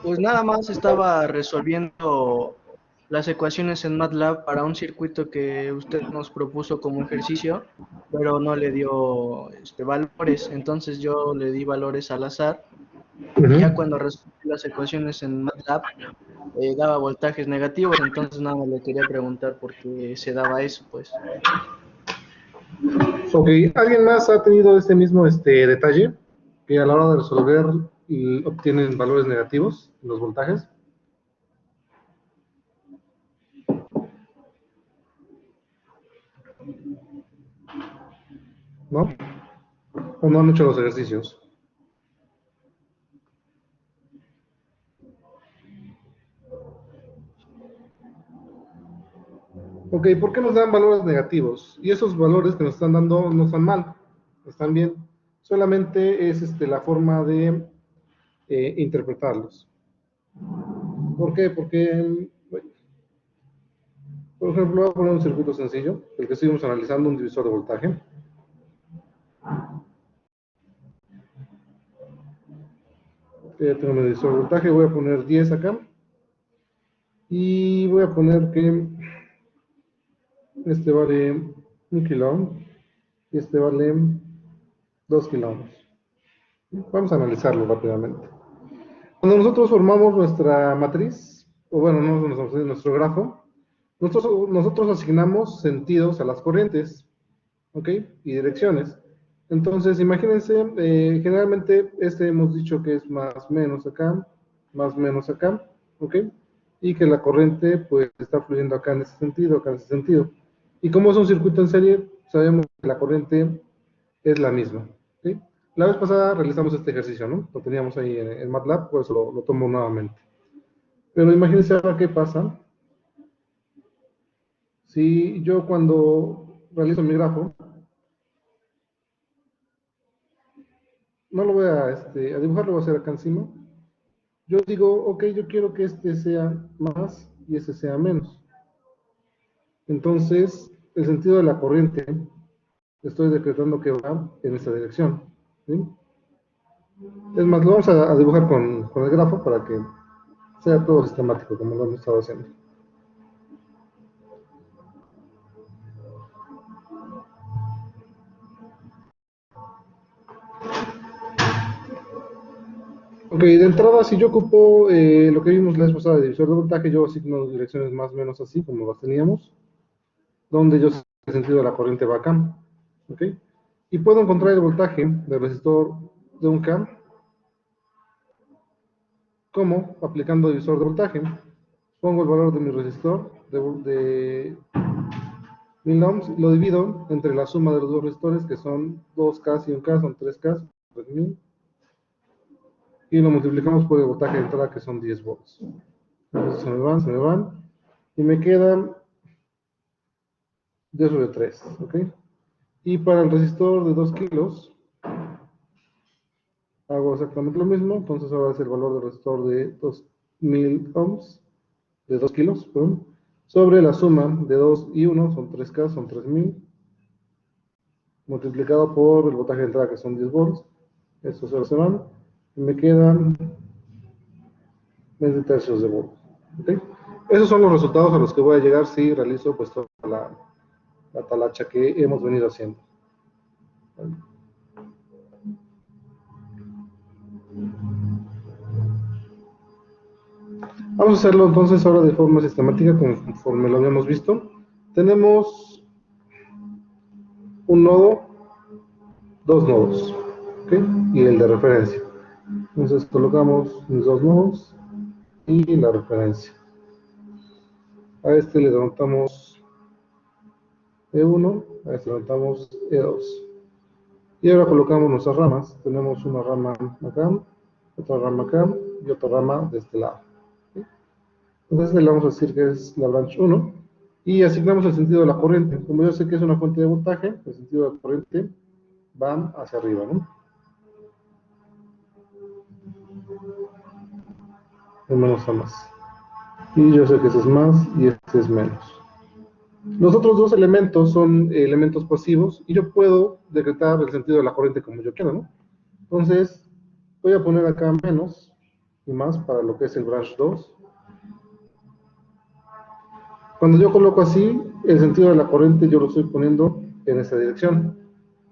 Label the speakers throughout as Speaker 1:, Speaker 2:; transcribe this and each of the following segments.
Speaker 1: Pues nada más estaba resolviendo las ecuaciones en MATLAB para un circuito que usted nos propuso como ejercicio, pero no le dio valores. Entonces yo le di valores al azar y ya
Speaker 2: Ujú.
Speaker 1: cuando resolví las ecuaciones en MATLAB daba voltajes negativos. Entonces nada más le quería preguntar por qué se daba eso, pues.
Speaker 2: Ok, ¿alguien más ha tenido este mismo detalle? Que a la hora de resolver y obtienen valores negativos, los voltajes, ¿no? ¿O no han hecho los ejercicios? Ok, ¿por qué nos dan valores negativos? Y esos valores que nos están dando no están mal, están bien. Solamente es la forma de interpretarlos. ¿Por qué? Porque, por ejemplo, voy a poner un circuito sencillo, el que estuvimos analizando, un divisor de voltaje. Tengo mi divisor de voltaje, voy a poner 10 acá. Y voy a poner que este vale 1 kilo ohm y este vale 2 kilo ohms. Vamos a analizarlo rápidamente. Cuando nosotros formamos nuestra matriz, o bueno, no nuestro grafo, nosotros asignamos sentidos a las corrientes, ¿ok? Y direcciones. Entonces, imagínense, generalmente hemos dicho que es más menos acá, ¿ok? Y que la corriente pues está fluyendo acá en ese sentido, acá en ese sentido. Y como es un circuito en serie, sabemos que la corriente es la misma, ¿ok? La vez pasada realizamos este ejercicio, ¿no? Lo teníamos ahí en MATLAB, por eso lo tomo nuevamente. Pero imagínense ahora qué pasa si yo cuando realizo mi grafo, no lo voy a dibujar, lo voy a hacer acá encima. Yo digo, ok, yo quiero que este sea más y este sea menos. Entonces, el sentido de la corriente, estoy decretando que va en esta dirección, ¿sí? Es más, lo vamos a dibujar con el grafo para que sea todo sistemático, como lo hemos estado haciendo. Ok, de entrada, si yo ocupo lo que vimos la vez pasada de divisor de voltaje, yo asigno direcciones más o menos así, como las teníamos, donde yo sé el sentido de la corriente va acá, ¿ok? Y puedo encontrar el voltaje del resistor de un K como aplicando divisor de voltaje. Pongo el valor de mi resistor de 1000 ohms, lo divido entre la suma de los dos resistores, que son 2K y 1K, son 3K, 3000, y lo multiplicamos por el voltaje de entrada, que son 10 volts. Entonces se me van, y me quedan 10 sobre 3, ¿ok? Y para el resistor de 2 kilos, hago exactamente lo mismo, entonces ahora es el valor del resistor de 2000 ohms, de 2 kilos, perdón, sobre la suma de 2 y 1, son 3K, son 3000, multiplicado por el voltaje de entrada, que son 10 volts, estos solo se van, y me quedan 20 tercios de volt. ¿Okay? Esos son los resultados a los que voy a llegar si realizo pues toda la talacha que hemos venido haciendo. ¿Vale? Vamos a hacerlo entonces ahora de forma sistemática conforme lo habíamos visto. Tenemos un nodo, dos nodos, ¿okay? Y el de referencia. Entonces colocamos mis dos nodos y la referencia. A este le denotamos E1, a este le denotamos E2. Y ahora colocamos nuestras ramas. Tenemos una rama acá, otra rama acá y otra rama de este lado. ¿Sí? Entonces le vamos a decir que es la branch 1 y asignamos el sentido de la corriente. Como yo sé que es una fuente de voltaje, el sentido de la corriente va hacia arriba, ¿no? De menos a más. Y yo sé que ese es más y este es menos. Los otros dos elementos son elementos pasivos y yo puedo decretar el sentido de la corriente como yo quiera, ¿no? Entonces, voy a poner acá menos y más para lo que es el branch 2. Cuando yo coloco así, el sentido de la corriente yo lo estoy poniendo en esa dirección.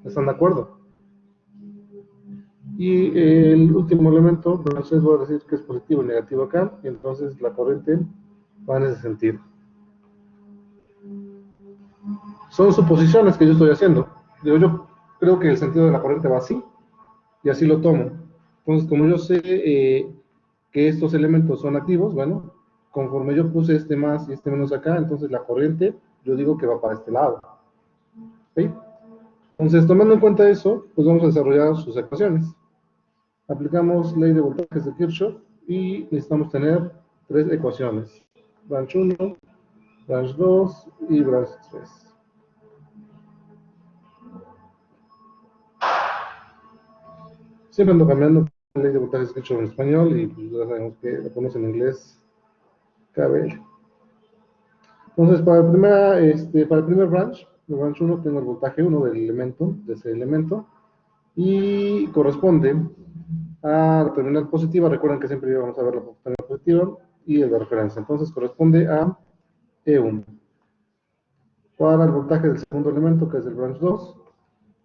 Speaker 2: ¿Están de acuerdo? Y el último elemento, branch 3, voy a decir que es positivo y negativo acá, y entonces la corriente va en ese sentido. Son suposiciones que yo estoy haciendo. Yo creo que el sentido de la corriente va así, y así lo tomo. Entonces, como yo sé que estos elementos son activos, bueno, conforme yo puse este más y este menos acá, entonces la corriente, yo digo que va para este lado. ¿Sí? Entonces, tomando en cuenta eso, pues vamos a desarrollar sus ecuaciones. Aplicamos ley de voltajes de Kirchhoff y necesitamos tener tres ecuaciones. Branch 1, branch 2 y branch 3. Siempre ando cambiando la ley de voltajes de Kirchhoff en español y pues ya sabemos que la ponemos en inglés. KBL. Entonces, para el primer branch, el branch 1, tengo el voltaje 1 del elemento, de ese elemento, y corresponde a la terminal positiva. Recuerden que siempre vamos a ver la terminal positiva y el de referencia. Entonces, corresponde a E1. Para el voltaje del segundo elemento, que es el branch 2,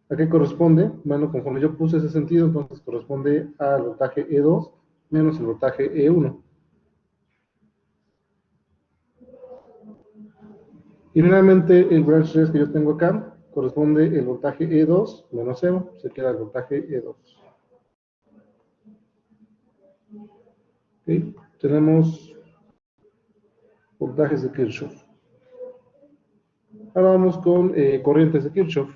Speaker 2: ¿a qué corresponde? Bueno, conforme yo puse ese sentido, entonces corresponde al voltaje E2 menos el voltaje E1. Y finalmente el branch 3 que yo tengo acá corresponde el voltaje E2 menos 0, se queda el voltaje E2. ¿Okay? Tenemos voltajes de Kirchhoff. Ahora vamos con corrientes de Kirchhoff.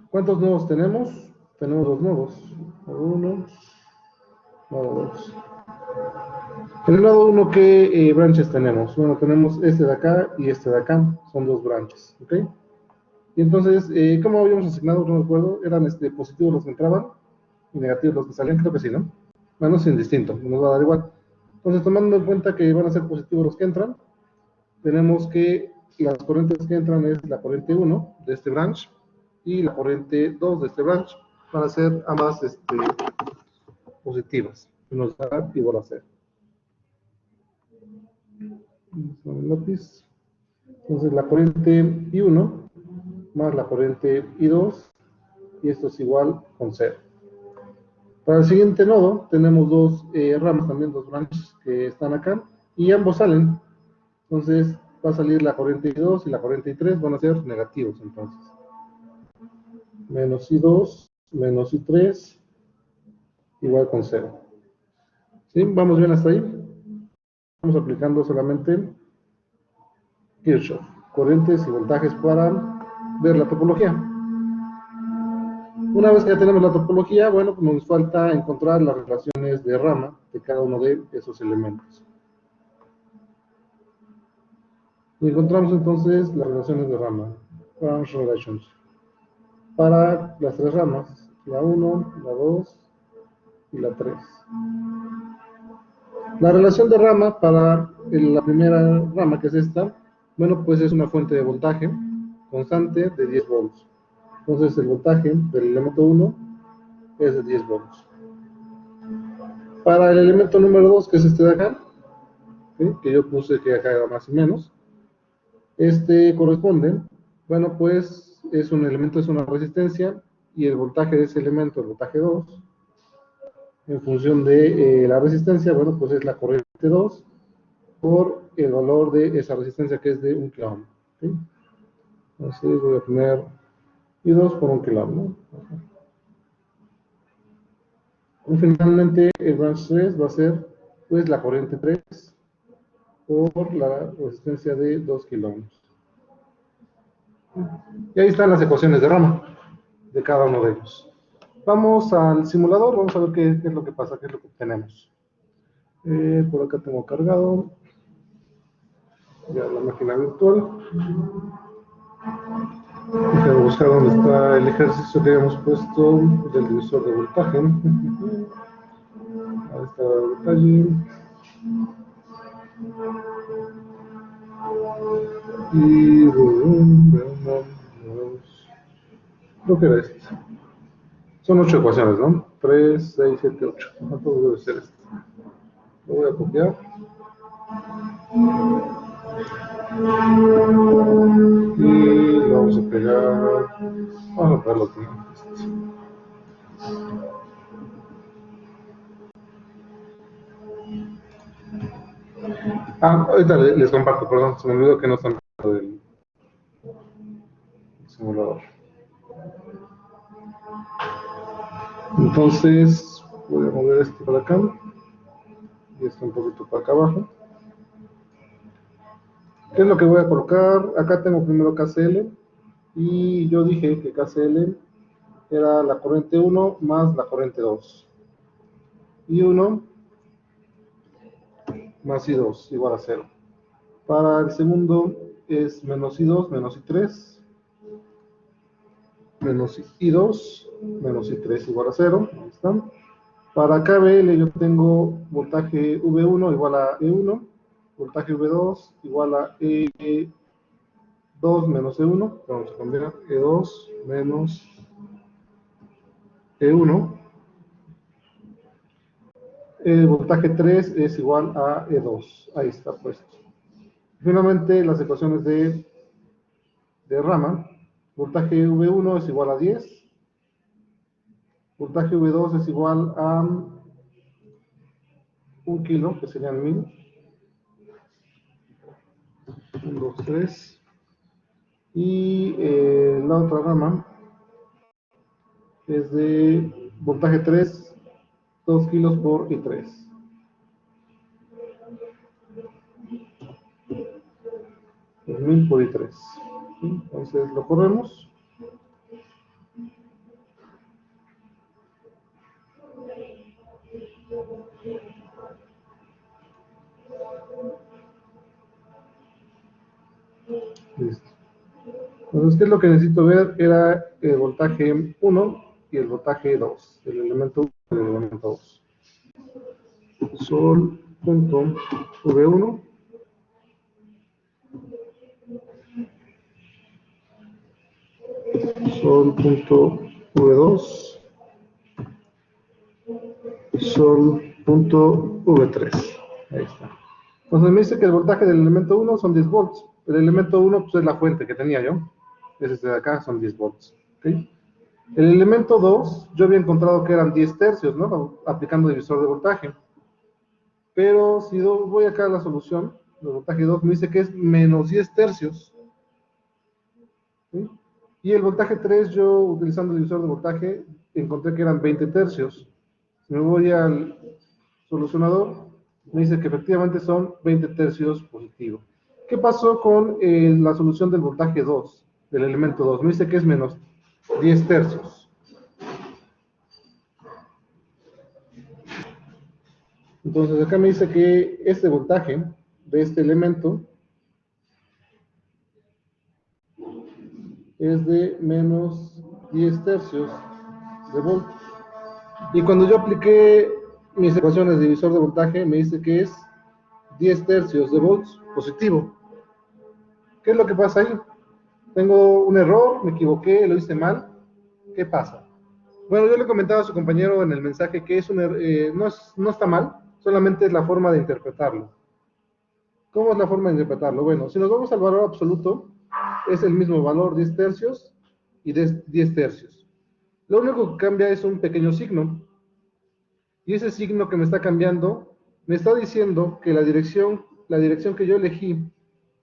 Speaker 2: ¿Cuántos nodos tenemos? Tenemos dos nodos. Nodo 1, nodo 2. En el nodo 1, ¿qué branches tenemos? Bueno, tenemos este de acá y este de acá. Son dos branches. ¿Ok? Y entonces, ¿cómo habíamos asignado? No me acuerdo. Eran positivos los que entraban y negativos los que salían. Creo que sí, ¿no? Bueno, es indistinto. Nos va a dar igual. Entonces, tomando en cuenta que van a ser positivos los que entran, tenemos que las corrientes que entran es la corriente 1 de este branch y la corriente 2 de este branch. Van a ser ambas positivas. Nos da igual a 0. Entonces la corriente I1 más la corriente I2 y esto es igual con 0. Para el siguiente nodo tenemos dos ramas, también dos branches que están acá y ambos salen. Entonces va a salir la corriente I2 y la corriente I3 van a ser negativos entonces. Menos I2 menos I3 igual con 0. ¿Sí? ¿Vamos bien hasta ahí? Estamos aplicando solamente Kirchhoff, corrientes y voltajes para ver la topología. Una vez que ya tenemos la topología, bueno, pues nos falta encontrar las relaciones de rama de cada uno de esos elementos. Y encontramos entonces las relaciones de rama, branch relations, para las tres ramas, la 1, la 2 y la 3. La relación de rama para la primera rama, que es esta, bueno, pues es una fuente de voltaje constante de 10 volts. Entonces el voltaje del elemento 1 es de 10 volts. Para el elemento número 2, que es este de acá, ¿sí? Que yo puse que acá era más y menos, este corresponde, bueno, pues es un elemento, es una resistencia, y el voltaje de ese elemento, el voltaje 2, en función de la resistencia, bueno, pues es la corriente 2 por el valor de esa resistencia que es de 1 kilo ohm. ¿Sí? Entonces voy a poner I2 por 1 kilo ohm, ¿no? Y finalmente el branch 3 va a ser pues la corriente 3 por la resistencia de 2 kilo ohms. Y ahí están las ecuaciones de rama de cada uno de ellos. Vamos al simulador, vamos a ver qué es lo que pasa, qué es lo que tenemos. Por acá tengo cargado ya la máquina virtual. Déjame buscar dónde está el ejercicio que habíamos puesto del divisor de voltaje. Ahí está el detalle. Y creo que era este. Son 8 ecuaciones, ¿no? 3, 6, 7, 8. ¿Cuánto debe ser esto? Lo voy a copiar. Y lo vamos a pegar. Vamos a pegarlo aquí. Ahorita les comparto, perdón, se me olvidó que no están viendo del simulador. Entonces, voy a mover esto para acá y esto un poquito para acá abajo. ¿Qué es lo que voy a colocar? Acá tengo primero KCL y yo dije que KCL era la corriente 1 más la corriente 2. Y 1 más I2 igual a 0. Para el segundo es menos I2 menos I3 menos I2 menos I3 igual a 0. Ahí están. Para KBL yo tengo voltaje V1 igual a E1, voltaje V2 igual a E2 menos E1, vamos a cambiar E2 menos E1, el voltaje 3 es igual a E2, ahí está puesto. Finalmente las ecuaciones de rama, voltaje V1 es igual a 10, voltaje V2 es igual a 1 kilo, que serían 1000, 1, 2, 3, y la otra rama es de voltaje 3, 2 kilos por I3. Pues 1000 por I3. Entonces lo corremos. Listo. Entonces, ¿qué es lo que necesito ver? Era el voltaje 1 y el voltaje 2, el elemento 1 y el elemento 2. Sol.V1 Sol.V2 Sol.V3. Ahí está. Entonces me dice que el voltaje del elemento 1 son 10 volts. El elemento 1 pues, es la fuente que tenía yo. Es este de acá, son 10 volts. ¿Okay? El elemento 2, yo había encontrado que eran 10 tercios, ¿no? Aplicando divisor de voltaje. Pero si voy acá a la solución, el voltaje 2 me dice que es menos 10 tercios. ¿Sí? Y el voltaje 3, yo utilizando el divisor de voltaje, encontré que eran 20 tercios. Si me voy al solucionador, me dice que efectivamente son 20 tercios positivo. ¿Qué pasó con la solución del voltaje 2, del elemento 2? Me dice que es menos 10 tercios. Entonces acá me dice que este voltaje de este elemento es de menos 10 tercios de volt. Y cuando yo apliqué mis ecuaciones de divisor de voltaje, me dice que es 10 tercios de volts positivo. ¿Qué es lo que pasa ahí? Tengo un error, me equivoqué, lo hice mal. ¿Qué pasa? Bueno, yo le comentaba a su compañero en el mensaje que es no está mal, solamente es la forma de interpretarlo. ¿Cómo es la forma de interpretarlo? Bueno, si nos vamos al valor absoluto, es el mismo valor, 10 tercios y 10 tercios. Lo único que cambia es un pequeño signo. Y ese signo que me está cambiando, me está diciendo que la dirección que yo elegí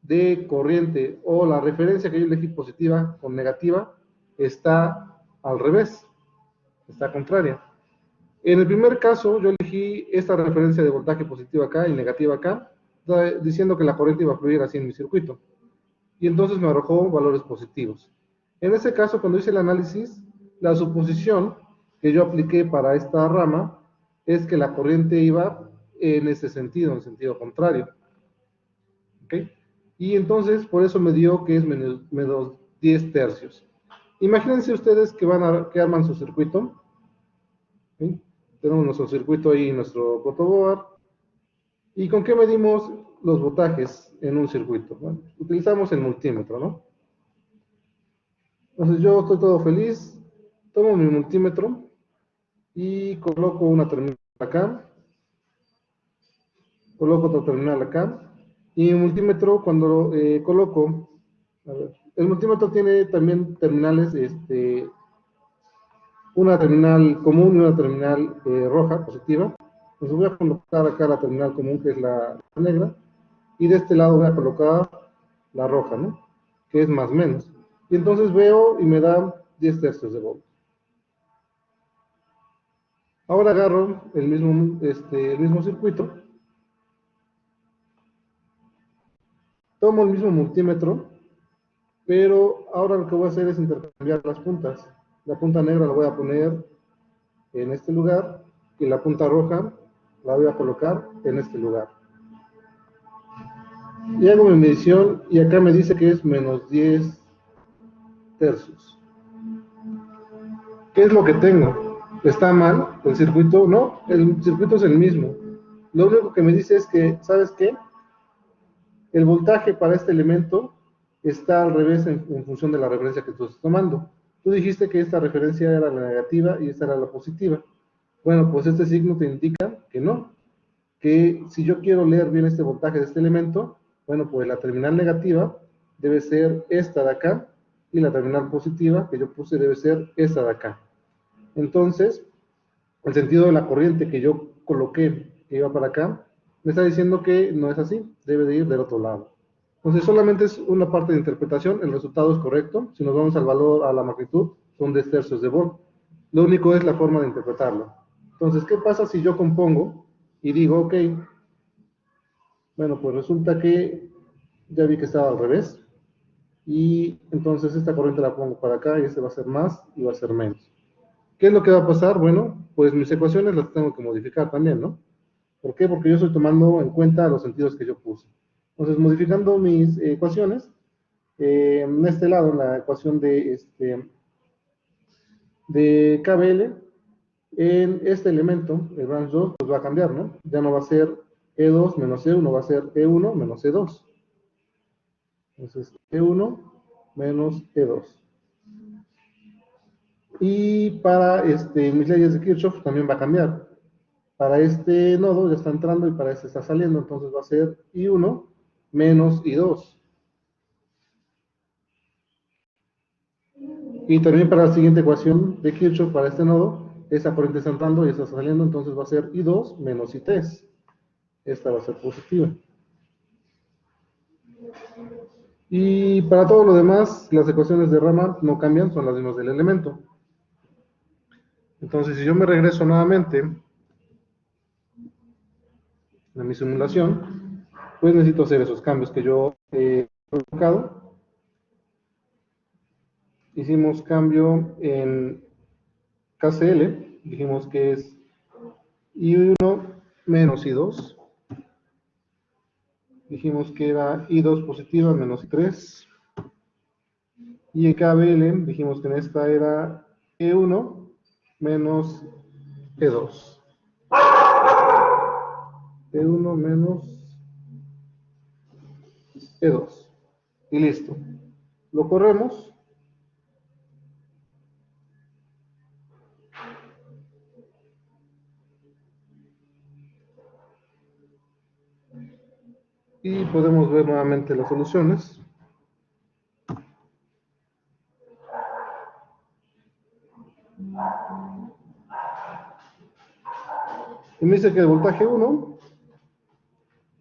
Speaker 2: de corriente o la referencia que yo elegí positiva con negativa está al revés, está contraria. En el primer caso, yo elegí esta referencia de voltaje positivo acá y negativa acá, diciendo que la corriente iba a fluir así en mi circuito. Y entonces me arrojó valores positivos. En ese caso, cuando hice el análisis, la suposición que yo apliqué para esta rama es que la corriente iba en ese sentido, en sentido contrario. ¿Ok? Y entonces, por eso me dio que es menos 10 tercios. Imagínense ustedes que arman su circuito. ¿Sí? Tenemos nuestro circuito ahí, nuestro protoboard. ¿Y con qué medimos los voltajes en un circuito? Bueno, utilizamos el multímetro, ¿no? Entonces yo estoy todo feliz, tomo mi multímetro y coloco una terminal acá, coloco otra terminal acá, y el multímetro cuando coloco, a ver, el multímetro tiene también terminales, una terminal común y una terminal roja, positiva. Entonces voy a colocar acá la terminal común, que es la negra, y de este lado voy a colocar la roja, ¿no? Que es más menos. Y entonces veo y me da 10 tercios de voltio. Ahora agarro el mismo circuito, tomo el mismo multímetro, pero ahora lo que voy a hacer es intercambiar las puntas. La punta negra la voy a poner en este lugar y la punta roja la voy a colocar en este lugar. Y hago mi medición y acá me dice que es menos 10 tercios. ¿Qué es lo que tengo? ¿Está mal el circuito? No, el circuito es el mismo. Lo único que me dice es que, ¿sabes qué? El voltaje para este elemento está al revés en función de la referencia que tú estás tomando. Tú dijiste que esta referencia era la negativa y esta era la positiva. Bueno, pues este signo te indica que no, que si yo quiero leer bien este voltaje de este elemento, bueno, pues la terminal negativa debe ser esta de acá y la terminal positiva que yo puse debe ser esta de acá. Entonces, el sentido de la corriente que yo coloqué que iba para acá, me está diciendo que no es así, debe de ir del otro lado. Entonces solamente es una parte de interpretación, el resultado es correcto, si nos vamos al valor, a la magnitud, son 10 tercios de volt. Lo único es la forma de interpretarlo. Entonces, ¿qué pasa si yo compongo y digo, ok, bueno, pues resulta que ya vi que estaba al revés, y entonces esta corriente la pongo para acá y este va a ser más y va a ser menos. ¿Qué es lo que va a pasar? Bueno, pues mis ecuaciones las tengo que modificar también, ¿no? ¿Por qué? Porque yo estoy tomando en cuenta los sentidos que yo puse. Entonces, modificando mis ecuaciones, en este lado, en la ecuación de KBL, en este elemento, el branch 2, pues va a cambiar, ¿no? Ya no va a ser E2 menos E1, va a ser E1 menos E2. Entonces, E1 menos E2. Y para mis leyes de Kirchhoff también va a cambiar. Para este nodo ya está entrando y para este está saliendo, entonces va a ser I1 menos I2. Y también para la siguiente ecuación de Kirchhoff, para este nodo, esa corriente está entrando y esta está saliendo, entonces va a ser I2 menos I3. Esta va a ser positiva. Y para todo lo demás, las ecuaciones de Raman no cambian, son las mismas del elemento. Entonces, si yo me regreso nuevamente a mi simulación, pues necesito hacer esos cambios que yo he colocado. Hicimos cambio en KCL, dijimos que es I1 menos I2. Dijimos que era I2 positiva menos I3. Y en KBL dijimos que en esta era E1 menos E2. E1 menos E2. Y listo. Lo corremos. Y podemos ver nuevamente las soluciones. Y me dice que el voltaje 1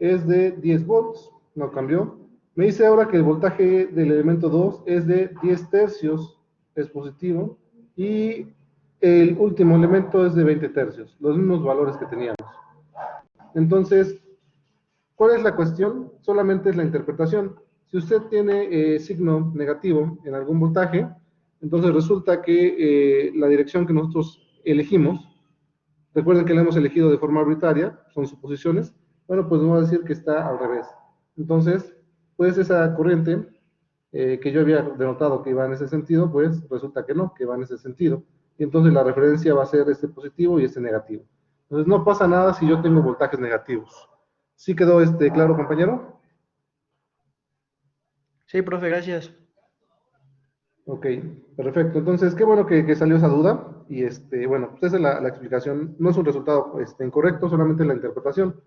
Speaker 2: es de 10 volts, no cambió. Me dice ahora que el voltaje del elemento 2 es de 10 tercios, es positivo, y el último elemento es de 20 tercios, los mismos valores que teníamos. Entonces, ¿cuál es la cuestión? Solamente es la interpretación. Si usted tiene signo negativo en algún voltaje, entonces resulta que la dirección que nosotros elegimos, recuerden que la hemos elegido de forma arbitraria, son suposiciones, bueno, pues vamos a decir que está al revés. Entonces, pues esa corriente que yo había denotado que iba en ese sentido, pues resulta que no, que va en ese sentido. Y entonces la referencia va a ser este positivo y este negativo. Entonces no pasa nada si yo tengo voltajes negativos. ¿Sí quedó claro, compañero?
Speaker 1: Sí, profe, gracias.
Speaker 2: Ok, perfecto. Entonces, qué bueno que salió esa duda. Y bueno, pues esa es la explicación. No es un resultado incorrecto, solamente la interpretación.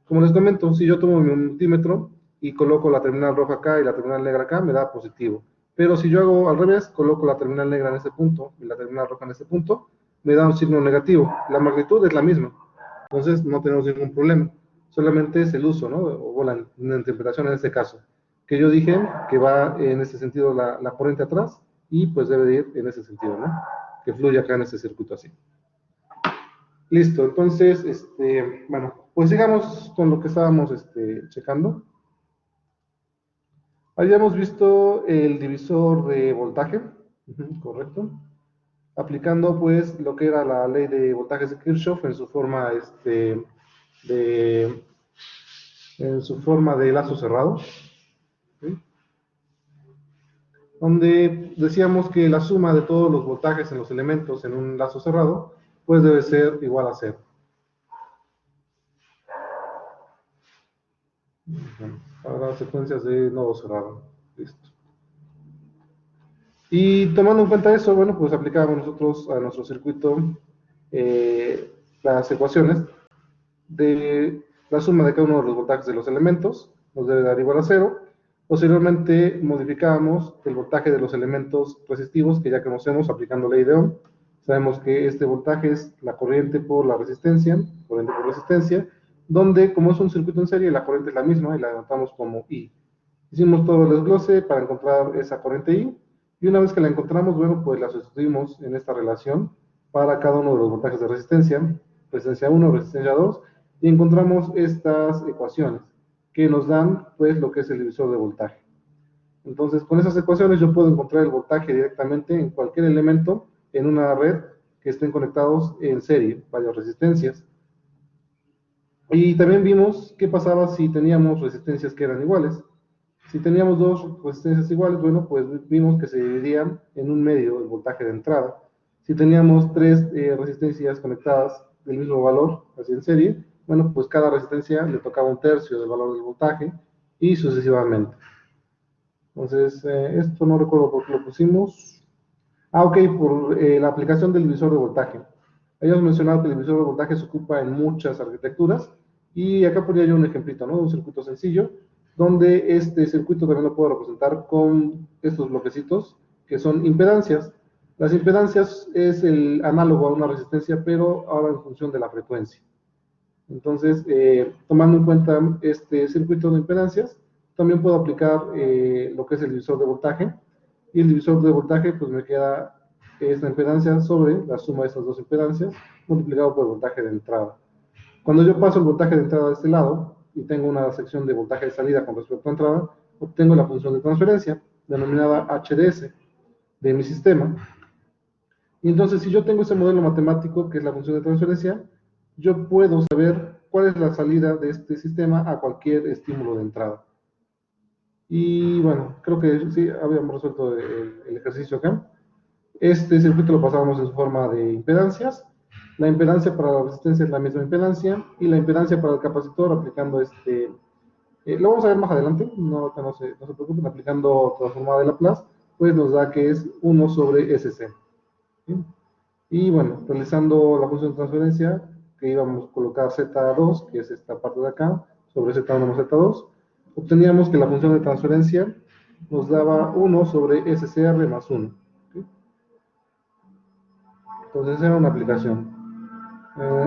Speaker 2: Como les comento, si yo tomo mi multímetro y coloco la terminal roja acá y la terminal negra acá, me da positivo. Pero si yo hago al revés, coloco la terminal negra en este punto y la terminal roja en este punto, me da un signo negativo. La magnitud es la misma. Entonces, no tenemos ningún problema. Solamente es el uso, ¿no? O la interpretación en este caso. Que yo dije que va en este sentido la corriente atrás y pues debe de ir en ese sentido, ¿no? Que fluya acá en este circuito así. Listo, entonces, bueno, pues sigamos con lo que estábamos checando. Habíamos visto el divisor de voltaje, correcto, aplicando pues lo que era la ley de voltajes de Kirchhoff en su forma, de, en su forma de lazo cerrado, ¿sí? Donde decíamos que la suma de todos los voltajes en los elementos en un lazo cerrado, pues debe ser igual a cero. Para secuencias de nodo cerrado. Listo. Y tomando en cuenta eso, bueno, pues aplicábamos nosotros a nuestro circuito las ecuaciones de la suma de cada uno de los voltajes de los elementos, nos debe dar igual a cero. Posteriormente modificábamos el voltaje de los elementos resistivos, que ya conocemos aplicando ley de Ohm. Sabemos que este voltaje es la corriente por la resistencia, donde como es un circuito en serie, la corriente es la misma y la anotamos como I. Hicimos todo el desglose para encontrar esa corriente I, y una vez que la encontramos, bueno, pues la sustituimos en esta relación para cada uno de los voltajes de resistencia 1, resistencia 2, y encontramos estas ecuaciones que nos dan pues lo que es el divisor de voltaje. Entonces, con esas ecuaciones yo puedo encontrar el voltaje directamente en cualquier elemento en una red que estén conectados en serie, varias resistencias. Y también vimos qué pasaba si teníamos resistencias que eran iguales. Si teníamos dos resistencias iguales, bueno, pues vimos que se dividían en un medio el voltaje de entrada. Si teníamos tres resistencias conectadas del mismo valor, así en serie, bueno, pues cada resistencia le tocaba un tercio del valor del voltaje y sucesivamente. Entonces, esto no recuerdo por qué lo pusimos. Ah, ok, por la aplicación del divisor de voltaje. Habíamos mencionado que el divisor de voltaje se ocupa en muchas arquitecturas, y acá ponía yo un ejemplito, ¿no? De un circuito sencillo, donde este circuito también lo puedo representar con estos bloquecitos, que son impedancias. Las impedancias es el análogo a una resistencia, pero ahora en función de la frecuencia. Entonces, tomando en cuenta este circuito de impedancias, también puedo aplicar lo que es el divisor de voltaje, y el divisor de voltaje pues me queda esta impedancia sobre la suma de estas dos impedancias multiplicado por el voltaje de entrada. Cuando yo paso el voltaje de entrada de este lado y tengo una sección de voltaje de salida con respecto a entrada, obtengo la función de transferencia denominada HDS de mi sistema. Y entonces, si yo tengo ese modelo matemático, que es la función de transferencia, yo puedo saber cuál es la salida de este sistema a cualquier estímulo de entrada. Y bueno, creo que sí, habíamos resuelto el ejercicio acá. Este circuito lo pasábamos en su forma de impedancias. La impedancia para la resistencia es la misma impedancia, y la impedancia para el capacitor aplicando lo vamos a ver más adelante, no se preocupen, aplicando transformada de Laplace, pues nos da que es 1 sobre SC. ¿Sí? Y bueno, realizando la función de transferencia, que íbamos a colocar Z2, que es esta parte de acá, sobre Z1 más Z2, obteníamos que la función de transferencia nos daba 1 sobre SCR más 1. ¿Sí? Entonces era una aplicación.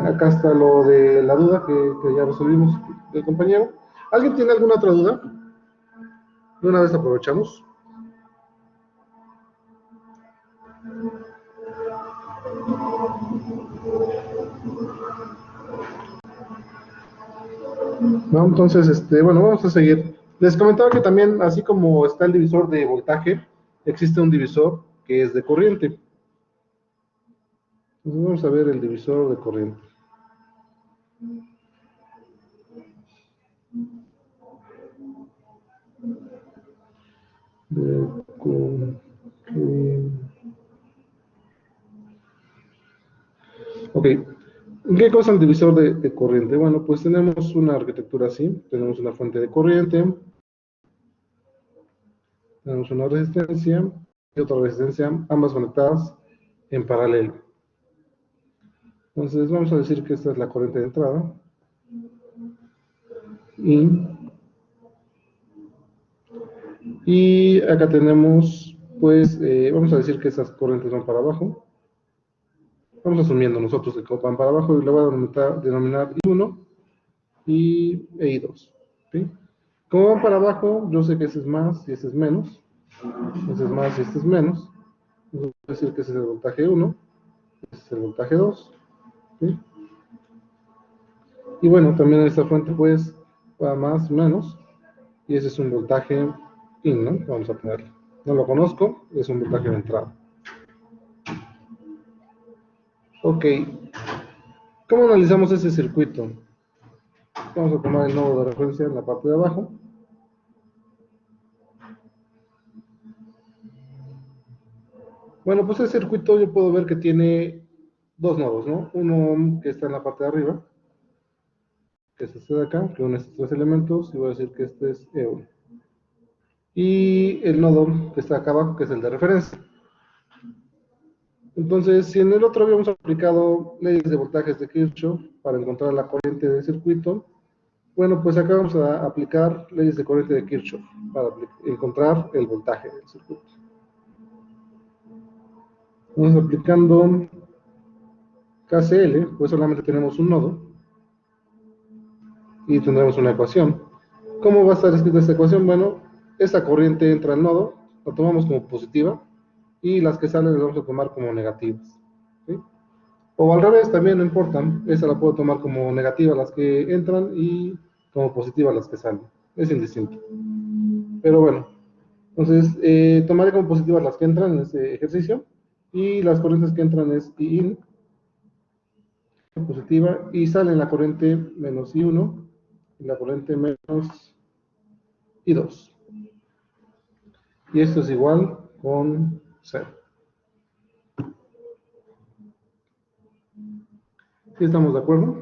Speaker 2: Acá está lo de la duda que ya resolvimos del compañero. ¿Alguien tiene alguna otra duda? De una vez aprovechamos. ¿No? Entonces, bueno, vamos a seguir. Les comentaba que también, así como está el divisor de voltaje, existe un divisor que es de corriente. Entonces vamos a ver el divisor de corriente. Ok, ¿qué cosa es el divisor de corriente? Bueno, pues tenemos una arquitectura así, tenemos una fuente de corriente, tenemos una resistencia, y otra resistencia, ambas conectadas en paralelo. Entonces vamos a decir que esta es la corriente de entrada y acá tenemos, pues, vamos a decir que estas corrientes van para abajo. Vamos asumiendo nosotros que van para abajo y le voy a denominar I1 y I2. ¿Sí? Como van para abajo, yo sé que ese es más y ese es menos. Ese es más y este es menos. Voy a decir que ese es el voltaje 1, ese es el voltaje 2. ¿Sí? Y bueno, también esta fuente pues va más y menos. Y ese es un voltaje in, ¿no? Vamos a ponerlo. No lo conozco, es un voltaje de entrada. Ok, ¿cómo analizamos ese circuito? Vamos a tomar el nodo de referencia en la parte de abajo. Bueno, pues el circuito yo puedo ver que tiene dos nodos, ¿no? Uno que está en la parte de arriba, que es este de acá, que une estos tres elementos, y voy a decir que este es E1. Y el nodo que está acá abajo, que es el de referencia. Entonces, si en el otro habíamos aplicado leyes de voltajes de Kirchhoff para encontrar la corriente del circuito, bueno, pues acá vamos a aplicar leyes de corriente de Kirchhoff para encontrar el voltaje del circuito. Vamos aplicando KCL, pues solamente tenemos un nodo y tendremos una ecuación. ¿Cómo va a estar escrita esta ecuación? Bueno, esta corriente entra al nodo, la tomamos como positiva y las que salen las vamos a tomar como negativas. ¿Sí? O al revés, también no importa, esa la puedo tomar como negativa las que entran y como positiva las que salen. Es indistinto. Pero bueno, entonces tomaré como positivas las que entran en este ejercicio y las corrientes que entran es I in, positiva, y sale la corriente menos I1 y la corriente menos I2. Y esto es igual con 0. ¿Sí estamos de acuerdo?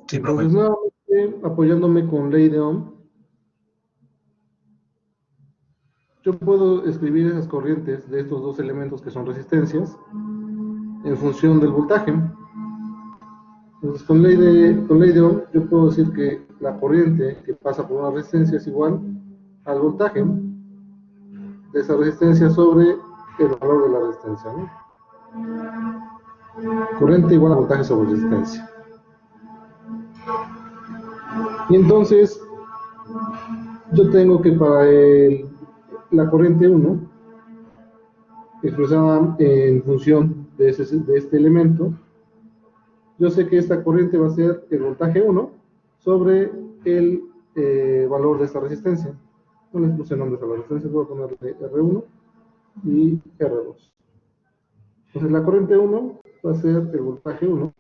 Speaker 3: Sí, profe.
Speaker 2: Entonces, nuevamente, apoyándome con ley de Ohm, yo puedo escribir esas corrientes de estos dos elementos que son resistencias en función del voltaje. Entonces, con ley de Ohm, yo puedo decir que la corriente que pasa por una resistencia es igual al voltaje de esa resistencia sobre el valor de la resistencia, ¿no? Corriente igual a voltaje sobre resistencia. Y entonces, yo tengo que para la corriente 1, expresada en función de este elemento, yo sé que esta corriente va a ser el voltaje 1 sobre el valor de esta resistencia. No les puse nombres a la resistencia, voy a ponerle R1 y R2. Entonces la corriente 1 va a ser el voltaje 1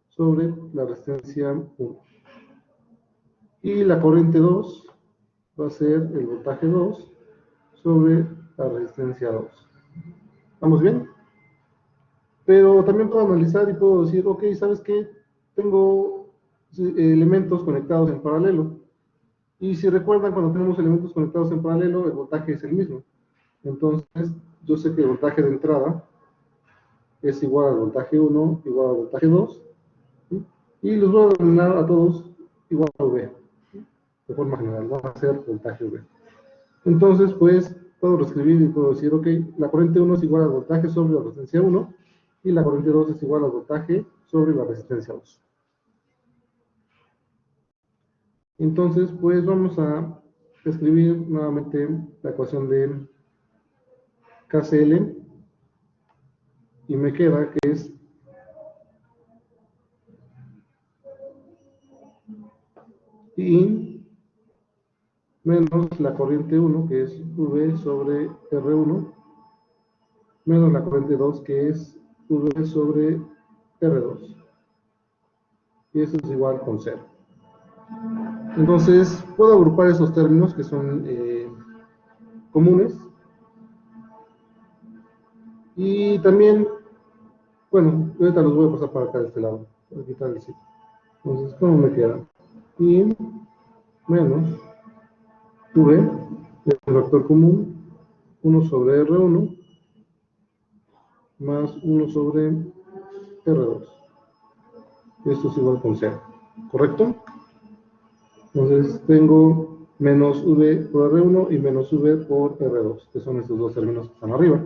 Speaker 2: sobre la resistencia 1. Y la corriente 2 va a ser el voltaje 2 sobre la resistencia 2. ¿Vamos bien? Pero también puedo analizar y puedo decir, ok, ¿sabes qué? Tengo elementos conectados en paralelo. Y si recuerdan, cuando tenemos elementos conectados en paralelo, el voltaje es el mismo. Entonces, yo sé que el voltaje de entrada es igual al voltaje 1, igual al voltaje 2, ¿sí? Y los voy a denominar a todos igual a V. ¿Sí? De forma general, va a ser voltaje V. Entonces, pues, puedo reescribir y puedo decir, ok, la corriente 1 es igual al voltaje sobre la resistencia 1, y la corriente 2 es igual al voltaje sobre la resistencia 2. Entonces, pues vamos a escribir nuevamente la ecuación de KCL y me queda que es I menos la corriente 1, que es V sobre R1, menos la corriente 2, que es V sobre R2. Y eso es igual con 0. Entonces, puedo agrupar esos términos que son comunes. Y también, bueno, ahorita los voy a pasar para acá de este lado. Voy a quitar el sitio. Entonces, ¿cómo me queda? I menos V es un factor común, 1 sobre R1 más 1 sobre R2. Esto es igual con 0, ¿correcto? Entonces tengo menos V por R1 y menos V por R2, que son estos dos términos que están arriba.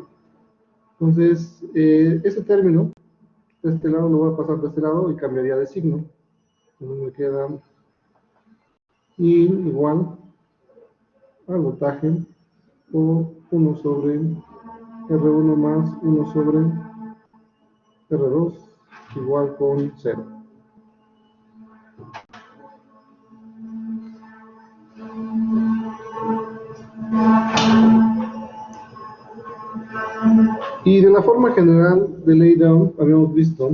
Speaker 2: Entonces, este término, de este lado lo voy a pasar de este lado y cambiaría de signo. Entonces me queda I igual al voltaje por 1 sobre R1 más 1 sobre R2 igual con 0. Y de la forma general de laydown habíamos visto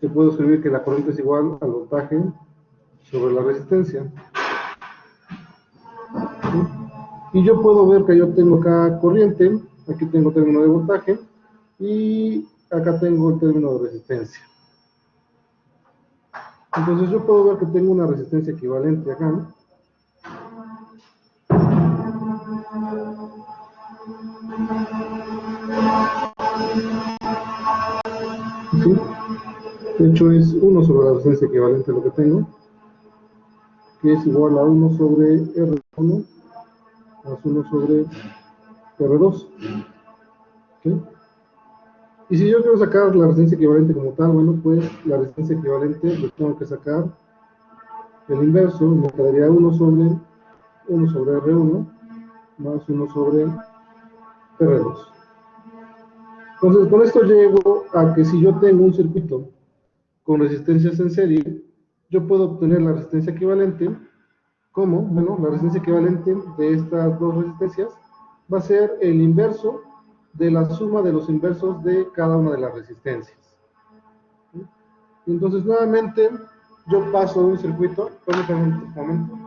Speaker 2: que puedo escribir que la corriente es igual al voltaje sobre la resistencia. Y yo puedo ver que yo tengo acá corriente, aquí tengo término de voltaje y acá tengo el término de resistencia. Entonces yo puedo ver que tengo una resistencia equivalente acá. ¿Sí? De hecho es 1 sobre la resistencia equivalente lo que tengo, que es igual a 1 sobre R1 más 1 sobre R2. ¿Sí? Y si yo quiero sacar la resistencia equivalente como tal, bueno, pues la resistencia equivalente le tengo que sacar el inverso, me quedaría 1 sobre R1 más 1 sobre R2. Entonces, con esto llego a que si yo tengo un circuito con resistencias en serie, yo puedo obtener la resistencia equivalente como, bueno, la resistencia equivalente de estas dos resistencias va a ser el inverso de la suma de los inversos de cada una de las resistencias. Entonces, nuevamente, yo paso de un circuito, permítanme un momento.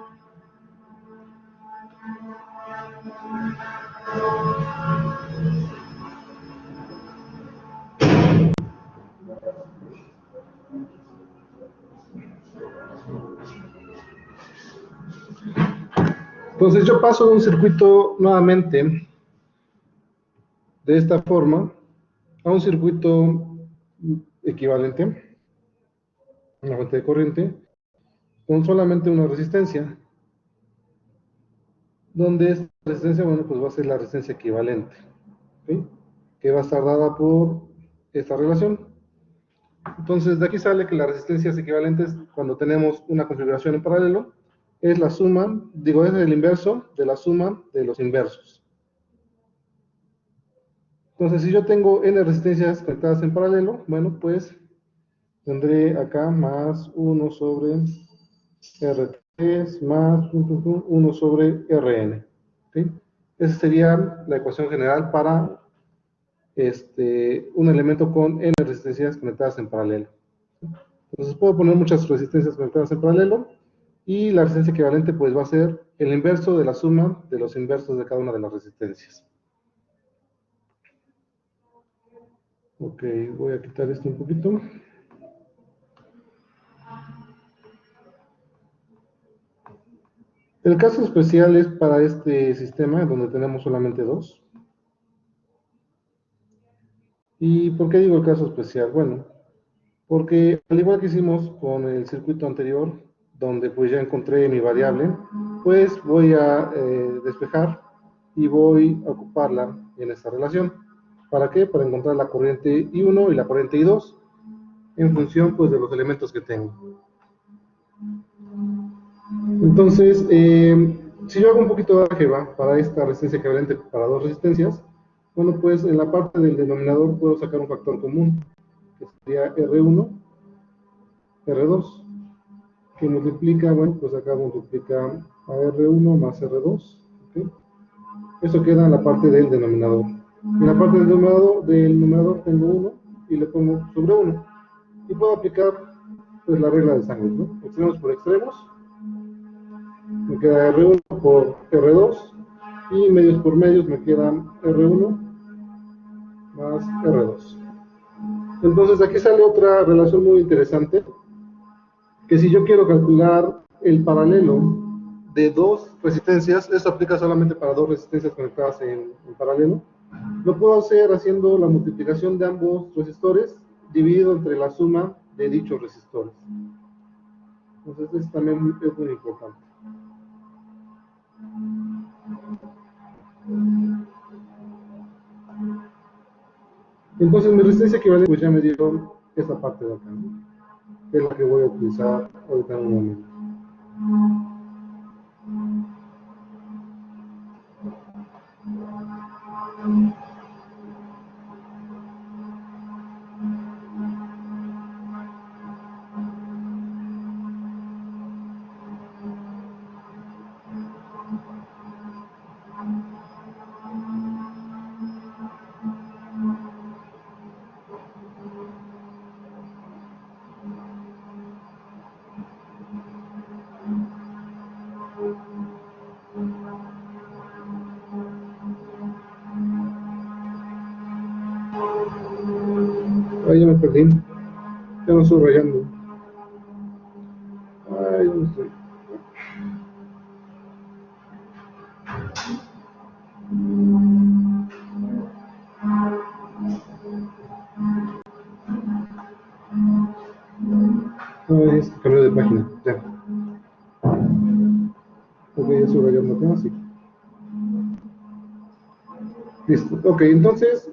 Speaker 2: Entonces yo paso de un circuito nuevamente de esta forma a un circuito equivalente, una fuente de corriente, con solamente una resistencia, donde esta resistencia, bueno, pues va a ser la resistencia equivalente, ¿sí? Que va a estar dada por esta relación. Entonces de aquí sale que las resistencias equivalentes, cuando tenemos una configuración en paralelo, es la suma, digo, es el inverso de la suma de los inversos. Entonces, si yo tengo n resistencias conectadas en paralelo, bueno, pues tendré acá más 1 sobre R3 más 1 sobre Rn. ¿Sí? Esa sería la ecuación general para un elemento con n resistencias conectadas en paralelo. Entonces, puedo poner muchas resistencias conectadas en paralelo y la resistencia equivalente pues va a ser el inverso de la suma de los inversos de cada una de las resistencias. Ok, voy a quitar esto un poquito. El caso especial es para este sistema donde tenemos solamente dos. ¿Y por qué digo el caso especial? Bueno, porque al igual que hicimos con el circuito anterior, donde pues ya encontré mi variable, pues voy a despejar y voy a ocuparla en esta relación. ¿Para qué? Para encontrar la corriente I1 y la corriente I2 en función pues de los elementos que tengo. Entonces, si yo hago un poquito de álgebra para esta resistencia equivalente para dos resistencias, bueno, pues en la parte del denominador puedo sacar un factor común, que sería R1, R2, que multiplica, bueno, pues acá multiplica a R1 más R2, ¿okay? Eso queda en la parte del denominador. En la parte del numerador tengo 1 y le pongo sobre 1. Y puedo aplicar pues la regla de Sangre, ¿no? Extremos por extremos. Me queda R1 por R2 y medios por medios me quedan R1 más R2. Entonces aquí sale otra relación muy interesante, que si yo quiero calcular el paralelo de dos resistencias. Esto aplica solamente para dos resistencias conectadas en paralelo. Lo puedo hacer haciendo la multiplicación de ambos resistores dividido entre la suma de dichos resistores. Entonces, esto también es muy importante. Entonces, mi resistencia equivalente, pues ya me dio esta parte de acá, ¿no? Es la que voy a utilizar ahorita en un momento. Ahí ya me perdí. Ya no estoy rayando. Ay, no estoy. Ay, es que cambié de página. Ya. Ok, ya estoy rayando acá, sí. Listo. Ok, entonces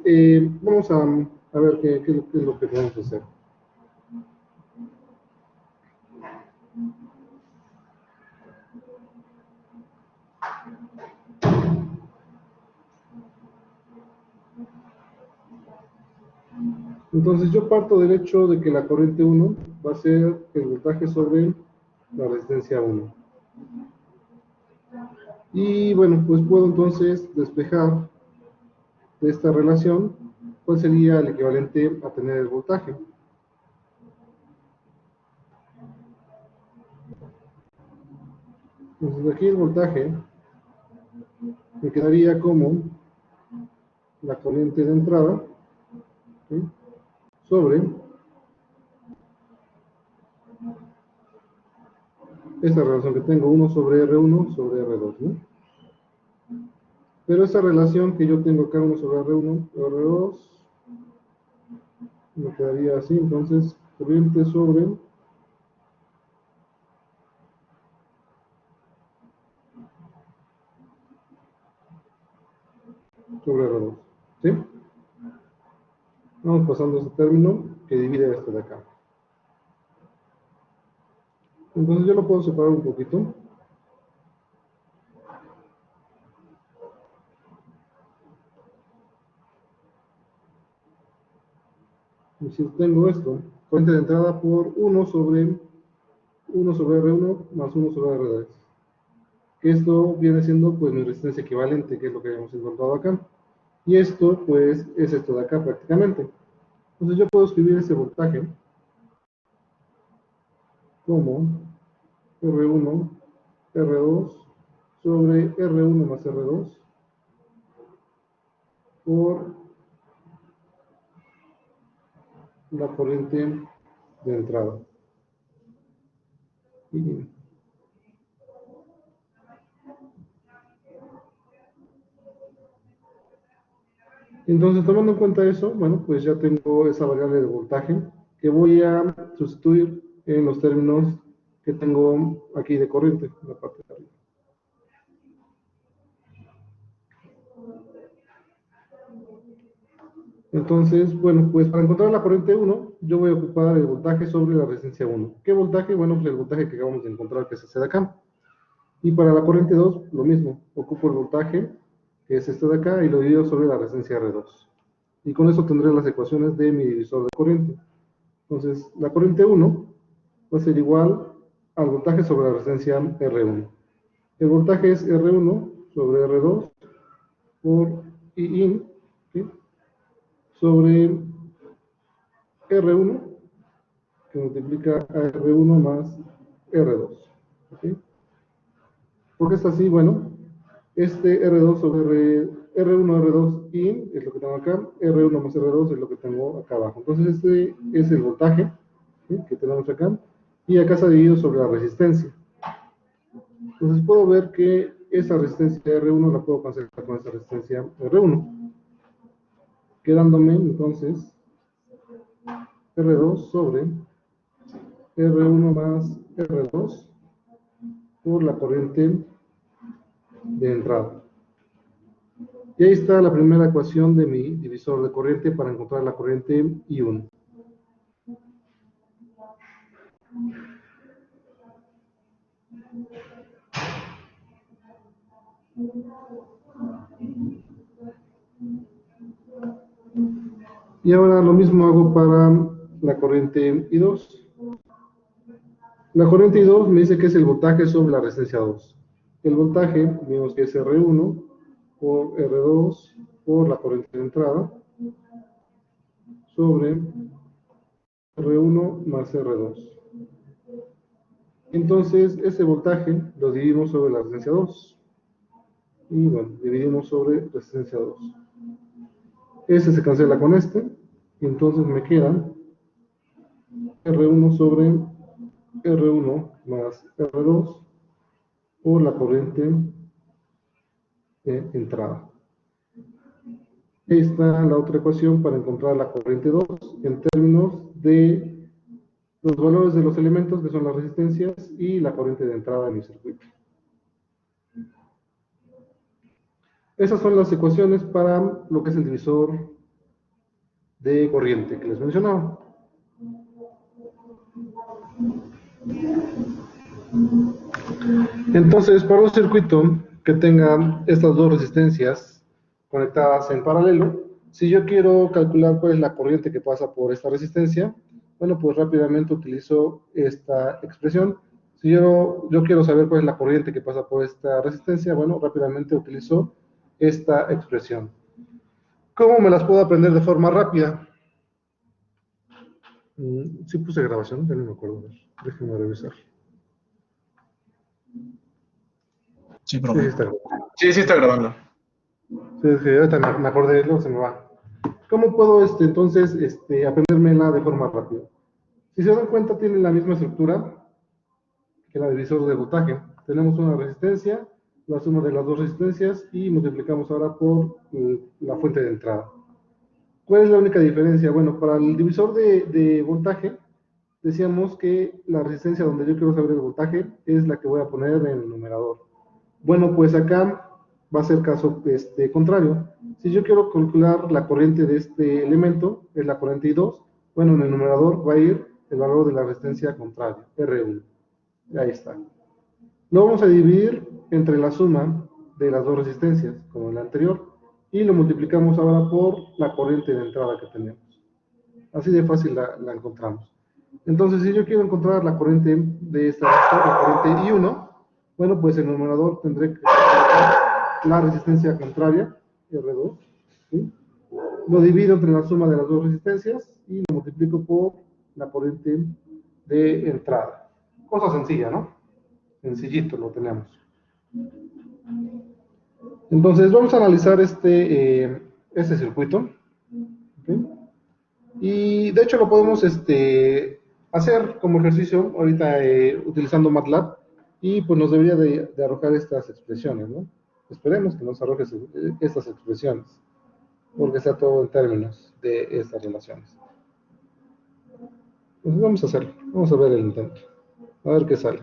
Speaker 2: vamos a ver qué es lo que podemos hacer. Entonces yo parto del hecho de que la corriente 1 va a ser el voltaje sobre la resistencia 1. Y bueno, pues puedo entonces despejar de esta relación cuál sería el equivalente a tener el voltaje. Entonces aquí el voltaje me quedaría como la corriente de entrada, ¿sí?, sobre esta relación que tengo, 1 sobre R1 sobre R2, ¿no? Pero esta relación que yo tengo acá, 1 sobre R1, R2, me quedaría así, entonces, corriente sobre R2, ¿sí? Vamos pasando este término que divide esto de acá. Entonces yo lo puedo separar un poquito. Es decir, tengo esto, corriente de entrada por 1 sobre R1 más 1 sobre R2. Que esto viene siendo pues mi resistencia equivalente, que es lo que habíamos encontrado acá. Y esto pues es esto de acá prácticamente. Entonces yo puedo escribir ese voltaje como R1, R2 sobre R1 más R2 por la corriente de entrada. Y entonces, tomando en cuenta eso, bueno, pues ya tengo esa variable de voltaje que voy a sustituir en los términos que tengo aquí de corriente, en la parte de arriba. Entonces, bueno, pues para encontrar la corriente 1, yo voy a ocupar el voltaje sobre la resistencia 1. ¿Qué voltaje? Bueno, pues el voltaje que acabamos de encontrar, que es este de acá. Y para la corriente 2, lo mismo. Ocupo el voltaje, que es este de acá, y lo divido sobre la resistencia R2. Y con eso tendré las ecuaciones de mi divisor de corriente. Entonces, la corriente 1 va a ser igual al voltaje sobre la resistencia R1. El voltaje es R1 sobre R2 por Iin, ¿sí?, sobre R1, que multiplica a R1 más R2. ¿Okay? ¿Por qué está así? Bueno, este R2 sobre R1, R2 in es lo que tengo acá, R1 más R2 es lo que tengo acá abajo. Entonces este es el voltaje, ¿sí?, que tenemos acá, y acá está dividido sobre la resistencia. Entonces puedo ver que esa resistencia R1 la puedo cancelar con esa resistencia R1, quedándome entonces R2 sobre R1 más R2 por la corriente de entrada. Y ahí está la primera ecuación de mi divisor de corriente para encontrar la corriente I1. Y ahora lo mismo hago para la corriente I2. La corriente I2 me dice que es el voltaje sobre la resistencia 2. El voltaje, vimos que es R1 por R2 por la corriente de entrada sobre R1 más R2. Entonces, ese voltaje lo dividimos sobre la resistencia 2. Y bueno, dividimos sobre resistencia 2. Este se cancela con este. Y entonces me queda R1 sobre R1 más R2 por la corriente de entrada. Ahí está la otra ecuación para encontrar la corriente 2 en términos de los valores de los elementos que son las resistencias y la corriente de entrada de mi circuito. Esas son las ecuaciones para lo que es el divisor de corriente que les mencionaba. Entonces, para un circuito que tenga estas dos resistencias conectadas en paralelo, si yo quiero calcular cuál es la corriente que pasa por esta resistencia, bueno, pues rápidamente utilizo esta expresión. Si yo quiero saber cuál es la corriente que pasa por esta resistencia, bueno, rápidamente utilizo esta expresión. ¿Cómo me las puedo aprender de forma rápida? Sí puse grabación, ya no me acuerdo. Déjenme revisar.
Speaker 3: Sí, profe.
Speaker 1: Sí, está grabando.
Speaker 2: Sí, es que ahorita me acordé, luego se me va. ¿Cómo puedo entonces aprendérmela de forma rápida? Si se dan cuenta, tiene la misma estructura que la divisor de voltaje. Tenemos una resistencia, la suma de las dos resistencias y multiplicamos ahora por la fuente de entrada. ¿Cuál es la única diferencia? Bueno, para el divisor de voltaje, decíamos que la resistencia donde yo quiero saber el voltaje es la que voy a poner en el numerador. Bueno, pues acá va a ser caso contrario. Si yo quiero calcular la corriente de este elemento, es la corriente I2, bueno, en el numerador va a ir el valor de la resistencia contraria, R1. Ahí está. Lo vamos a dividir entre la suma de las dos resistencias, como en la anterior, y lo multiplicamos ahora por la corriente de entrada que tenemos. Así de fácil la encontramos. Entonces, si yo quiero encontrar la corriente de esta resistor, la corriente I1, bueno, pues en el numerador tendré que la resistencia contraria, R2, ¿sí? Lo divido entre la suma de las dos resistencias y lo multiplico por la corriente de entrada. Cosa sencilla, ¿no? Sencillito lo tenemos. Entonces, vamos a analizar este circuito. ¿Okay? Y de hecho lo podemos hacer como ejercicio ahorita utilizando MATLAB y pues nos debería de arrojar estas expresiones, ¿no? Esperemos que nos arroje estas expresiones, porque está todo en términos de estas relaciones. Pues vamos a hacerlo, vamos a ver el intento, a ver qué sale.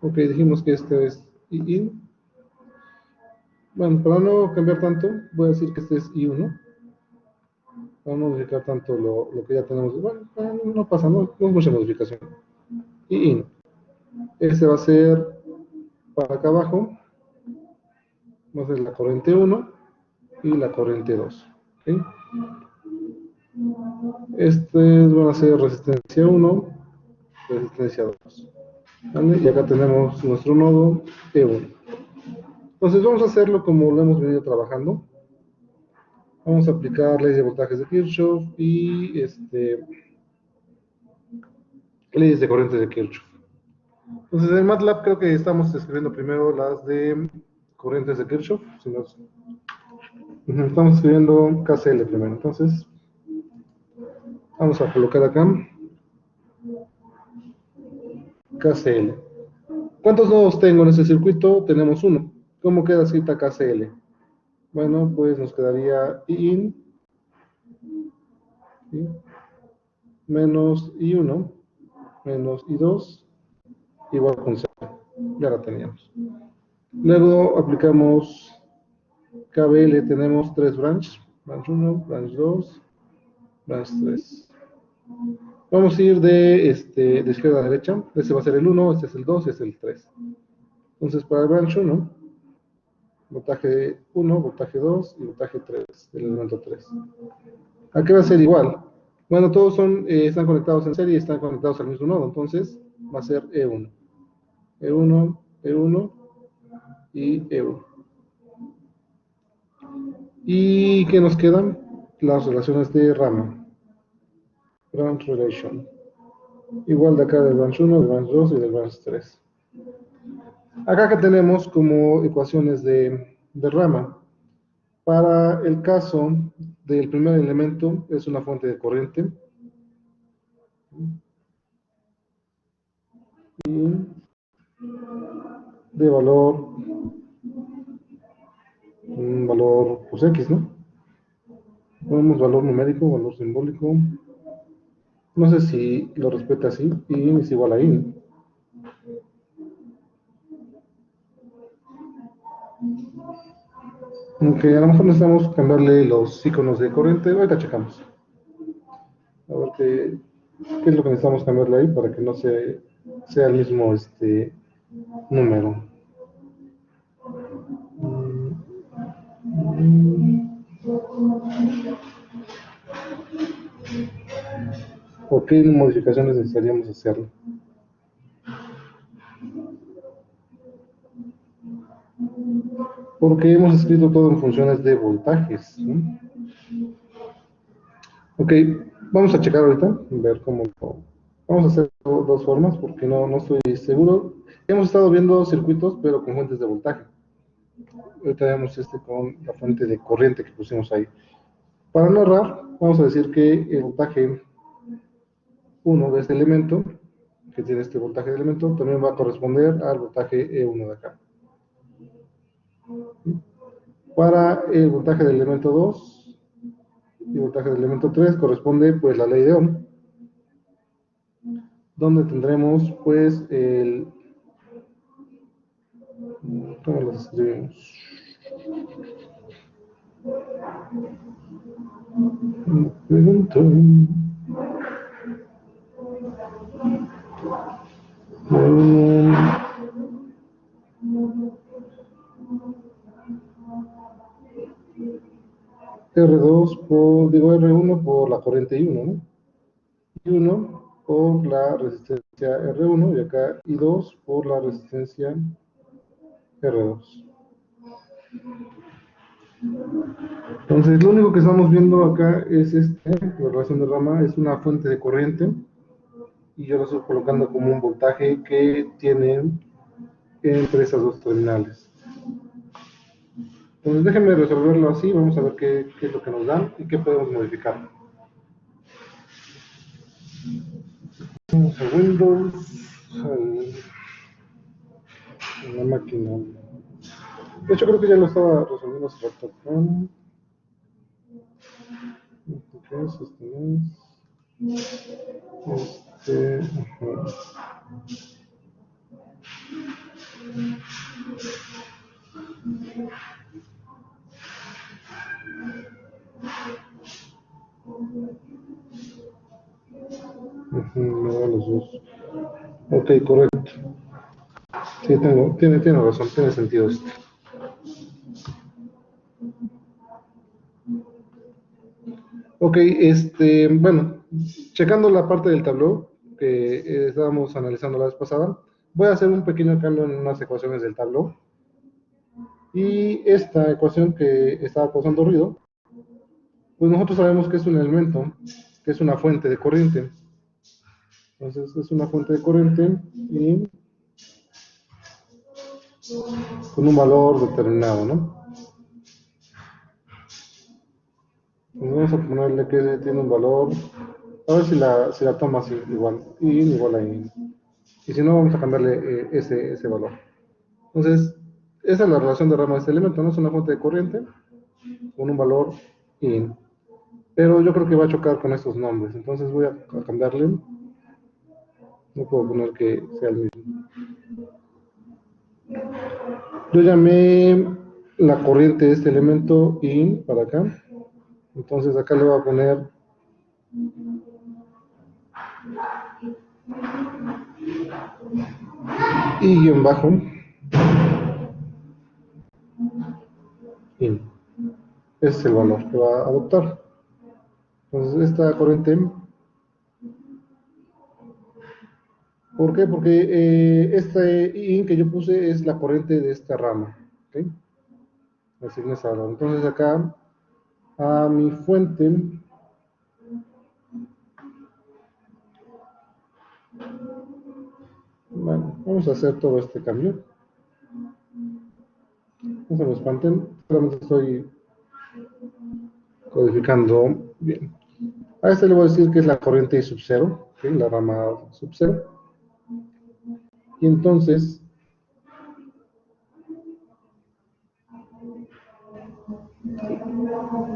Speaker 2: Ok, dijimos que este es I1. Bueno, para no cambiar tanto, voy a decir que este es I1. Para no modificar tanto lo que ya tenemos. Bueno, no pasa, no es mucha modificación. I1. Este va a ser para acá abajo. Va a ser la corriente 1 y la corriente 2. ¿Okay? Estos van a ser resistencia 1, resistencia 2. ¿Vale? Y acá tenemos nuestro nodo E1. Entonces vamos a hacerlo como lo hemos venido trabajando. Vamos a aplicar leyes de voltajes de Kirchhoff y leyes de corrientes de Kirchhoff. Entonces en MATLAB creo que estamos escribiendo primero las de corrientes de Kirchhoff. Si nos... Estamos escribiendo KCL primero, entonces vamos a colocar acá KCL. ¿Cuántos nodos tengo en este circuito? Tenemos uno. ¿Cómo queda escrita KCL? Bueno, pues nos quedaría IN, ¿sí? Menos I1 menos I2 igual con 0. Ya la teníamos. Luego aplicamos KBL, tenemos 3 branches. Branch 1, branch 2, branch 3. Vamos a ir de izquierda a derecha. Este va a ser el 1, este es el 2 y este es el 3. Entonces para el branch 1, voltaje 1, voltaje 2 y voltaje 3 del elemento 3. Aquí va a ser igual. Bueno, todos están conectados en serie y están conectados al mismo nodo. Entonces va a ser E1. E1, E1 y E1. ¿Y qué nos quedan? Las relaciones de rama. Branch relation. Igual de acá del branch 1, del branch 2 y del branch 3. Acá que tenemos como ecuaciones de rama. Para el caso del primer elemento es una fuente de corriente. Y de valor, un valor pues X, ¿no? Ponemos valor numérico, valor simbólico. No sé si lo respeta así. Y es igual a I. Aunque a lo mejor necesitamos cambiarle los iconos de corriente. Ahorita checamos. A ver qué es lo que necesitamos cambiarle ahí para que no sea el mismo número. ¿O qué modificaciones necesitaríamos hacerle? Porque hemos escrito todo en funciones de voltajes, ¿no? Ok, vamos a checar ahorita, ver cómo. Vamos a hacer dos formas porque no estoy seguro. Hemos estado viendo circuitos, pero con fuentes de voltaje. Ahorita vemos con la fuente de corriente que pusimos ahí. Para no errar, vamos a decir que el voltaje 1 de este elemento, que tiene este voltaje de elemento, también va a corresponder al voltaje E1 de acá. Para el voltaje del elemento 2 y voltaje del elemento 3 corresponde pues la ley de Ohm, donde tendremos pues ¿cómo lo escribimos? Me pregunto. R2 R1 por la corriente I1, ¿no? I1 por la resistencia R1 y acá I2 por la resistencia R2. Entonces, lo único que estamos viendo acá es la relación de rama, es una fuente de corriente y yo lo estoy colocando como un voltaje que tiene entre esas dos terminales. Entonces, déjenme resolverlo así, vamos a ver qué es lo que nos dan y qué podemos modificar. Vamos a Windows, en la máquina. De hecho, creo que ya lo estaba resolviendo hace rato. ¿Qué es? Ajá. Me da los dos. Ok, correcto. Sí, tiene razón, tiene sentido esto. Ok, bueno, checando la parte del tableau que estábamos analizando la vez pasada, voy a hacer un pequeño cambio en unas ecuaciones del tableau. Y esta ecuación que estaba causando ruido, pues nosotros sabemos que es un elemento, que es una fuente de corriente. Entonces es una fuente de corriente y con un valor determinado, ¿no? Pues vamos a ponerle que tiene un valor, a ver si la toma así, igual, y igual a in. Y si no, vamos a cambiarle ese valor. Entonces, esa es la relación de rama de este elemento, ¿no? Es una fuente de corriente con un valor in. Pero yo creo que va a chocar con estos nombres, entonces voy a cambiarle. No puedo poner que sea el mismo. Yo llamé la corriente de este elemento in para acá. Entonces acá le voy a poner i-bajo in. Ese es el valor que va a adoptar. Entonces esta corriente, ¿por qué? Porque este in que yo puse es la corriente de esta rama. ¿Okay? Asigné esa rama. Entonces acá a mi fuente, bueno, vamos a hacer todo este cambio. No se me espanten, solamente estoy codificando bien. A este le voy a decir que es la corriente I sub 0, ¿okay? La rama sub 0. Y entonces,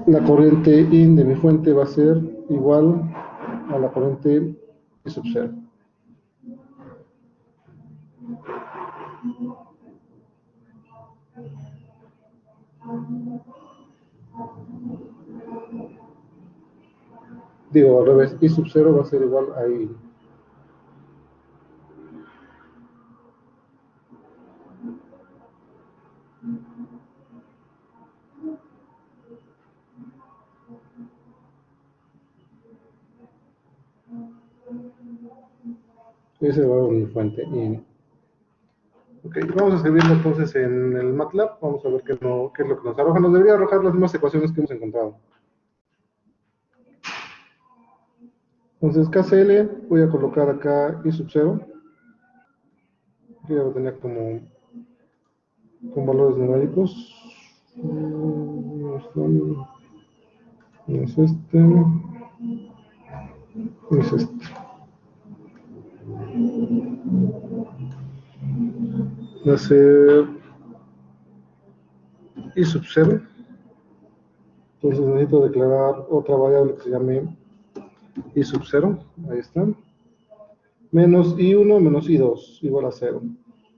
Speaker 2: la corriente in de mi fuente va a ser igual a la corriente I sub 0. Digo, al revés, I sub 0 va a ser igual a I. Ese va a ser mi fuente in. Ok, vamos a escribirlo entonces en el MATLAB. Vamos a ver qué es lo que nos arroja. Nos debería arrojar las mismas ecuaciones que hemos encontrado. Entonces, KCL, voy a colocar acá I sub 0. Yo ya lo tenía como con valores numéricos. Es este. Es este. Va a ser I sub 0. Entonces necesito declarar otra variable que se llame I sub 0. Ahí está. Menos I1 menos I2 igual a 0.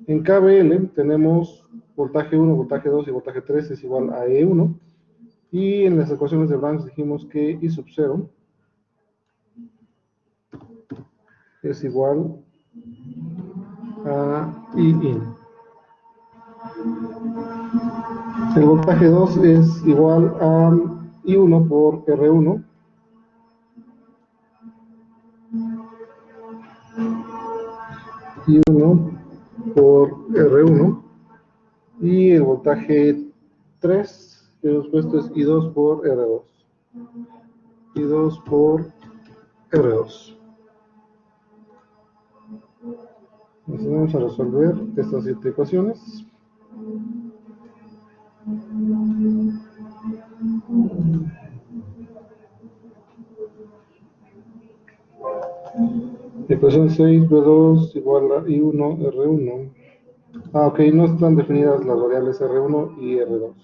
Speaker 2: En KBL tenemos voltaje 1, voltaje 2 y voltaje 3 es igual a E1. Y en las ecuaciones de Branch dijimos que I sub 0 es igual a I in. El voltaje 2 es igual a I1 por R1. I1 por R1. Y el voltaje 3 que hemos puesto es I2 por R2. I2 por R2. Entonces vamos a resolver estas 7 ecuaciones. Ecuación 6, B2 igual a I1, R1. Ok, no están definidas las variables R1 y R2.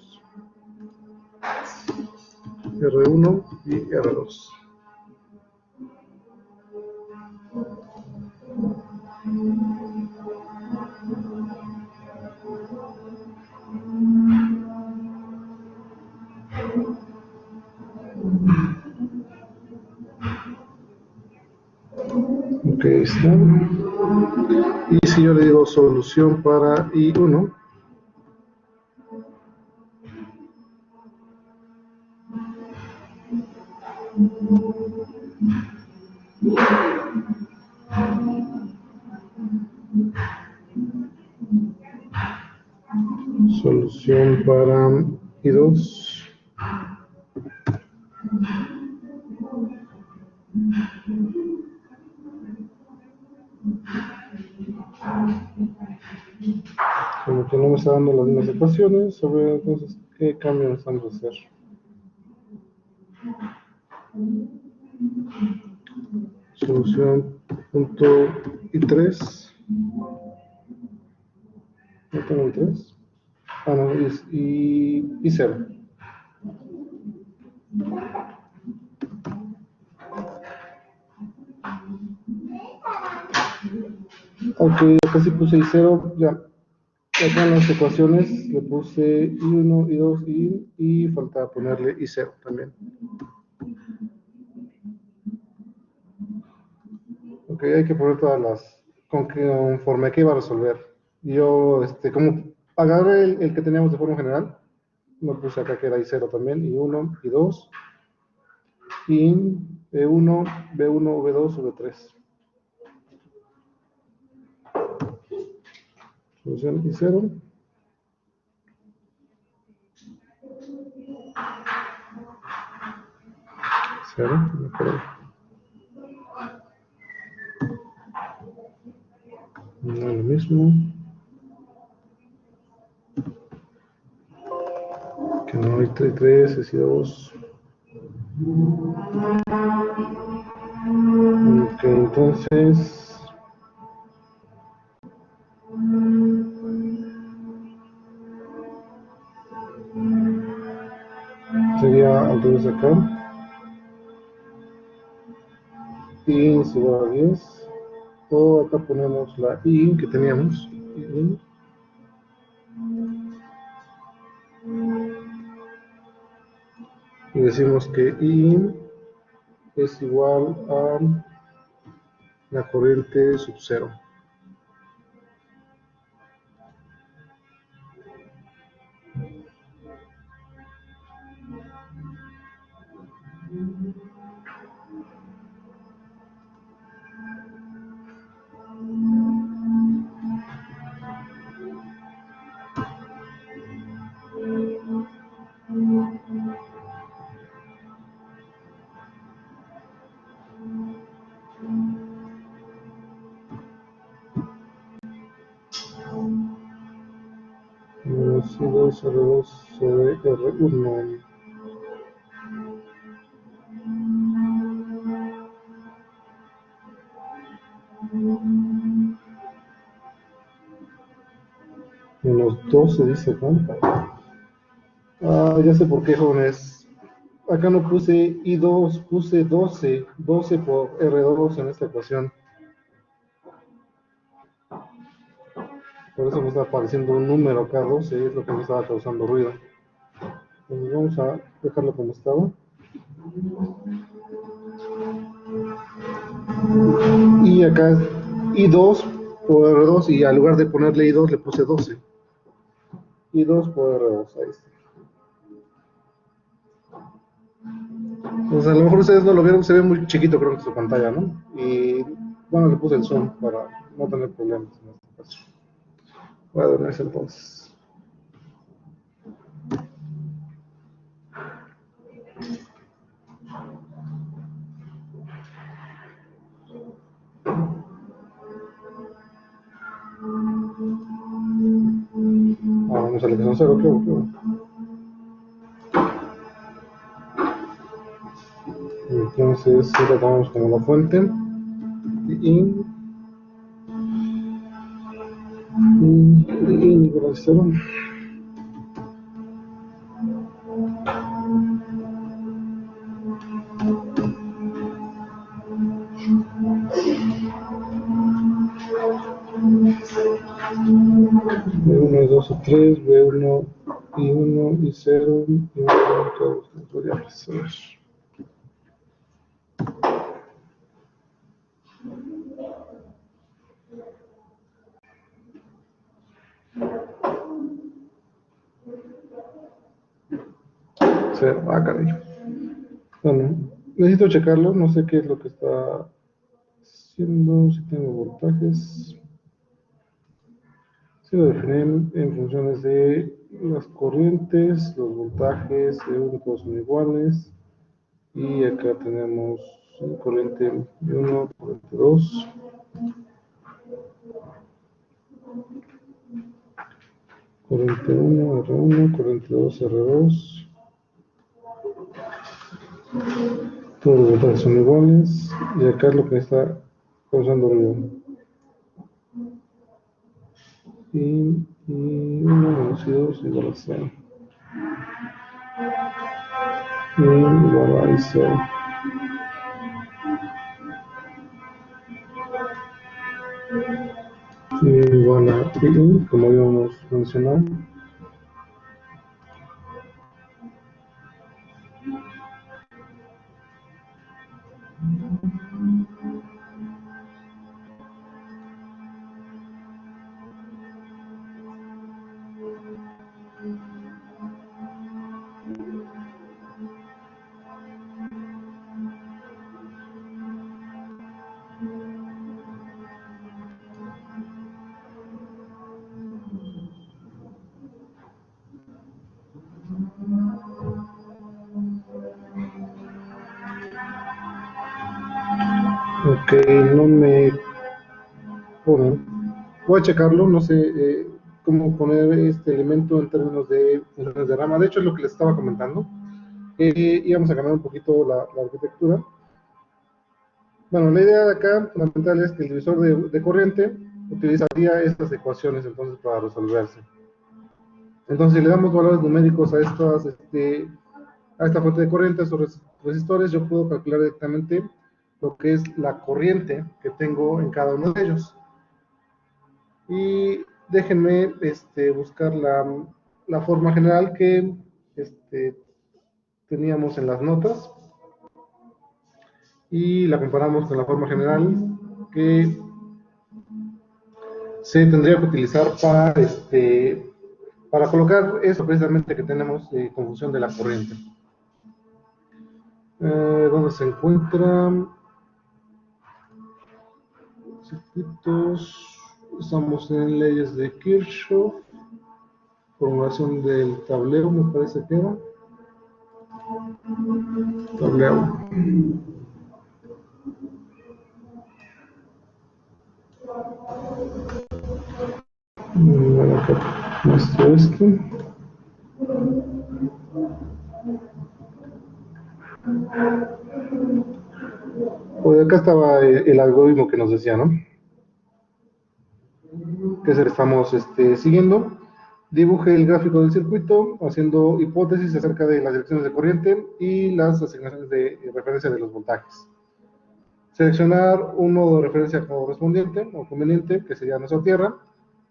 Speaker 2: R1 y R2. Ok, está. Y si yo le digo solución para I1, solución para I2, como que no me está dando las mismas ecuaciones, a ver entonces qué cambio necesitamos hacer. Solución punto I3. ¿No tengo I3? Ah, no, y 0. Ok, acá sí puse I0, ya. Acá en las ecuaciones le puse I1, I2, y falta ponerle I0 también. Ok, hay que poner todas las, conforme que iba a resolver. Yo, como agarré el que teníamos de forma general, lo puse acá que era I0 también, I1, I2, y B1, B1, V2, V3. Solución I0. 0, no es lo mismo. Que no hay 3, es 2. Ok, entonces sería al revés acá. Y es igual a 10. O acá ponemos la I que teníamos. Y decimos que I es igual a la corriente sub 0. Menos I2 R2 sobre R1. Menos 12 dice acá. Ah, ya sé por qué, jóvenes. Acá no puse I2, puse 12. 12 por R2 en esta ecuación. Por eso me está apareciendo un número acá, 12, es lo que me estaba causando ruido. Entonces vamos a dejarlo como estaba. Y acá es I2 por R2 y al lugar de ponerle I2 le puse 12. I2 por R2, ahí está. Pues a lo mejor ustedes no lo vieron, se ve muy chiquito creo en su pantalla, ¿no? Y bueno, le puse el zoom para no tener problemas en este caso. Voy a dormirse entonces. Ah, vamos a la ecuación 0, qué bueno. Entonces, si lo tomamos como la fuente. Y nivel 0. B1, I2 y 3, B1 y 1 y 0 y 1 todos los variables. A ver. Cero. Ah, caray. Bueno, necesito checarlo, no sé qué es lo que está haciendo, si tengo voltajes. Si lo definí en funciones de las corrientes, los voltajes, todos son iguales. Y acá tenemos corriente 1, corriente 2. Corriente 1, R1, corriente 2, R2. Todos los voltajes son iguales y acá es lo que está causando ruido. Y 1 menos I2 igual a 0. Y igual a I0. Y igual a I, como habíamos mencionado. Ok, no me ponen. Voy a checarlo, no sé cómo poner este elemento en términos de funciones de rama. De hecho, es lo que les estaba comentando. Íbamos a cambiar un poquito la arquitectura. Bueno, la idea de acá fundamental es que el divisor de corriente utilizaría estas ecuaciones entonces para resolverse. Entonces, si le damos valores numéricos a esta fuente de corriente, a estos resistores, yo puedo calcular directamente lo que es la corriente que tengo en cada uno de ellos. Y déjenme buscar la forma general que teníamos en las notas y la comparamos con la forma general que se tendría que utilizar para colocar eso precisamente que tenemos de confusión de la corriente. ¿Dónde se encuentran? Circuitos. Estamos en leyes de Kirchhoff. Formulación del tablero, me parece que era. Tablero. Bueno, acá muestro esto. Pues acá estaba el algoritmo que nos decía, ¿no? Que es el que estamos siguiendo. Dibuje el gráfico del circuito haciendo hipótesis acerca de las direcciones de corriente y las asignaciones de referencia de los voltajes. Seleccionar un nodo de referencia correspondiente o conveniente, que sería nuestra tierra.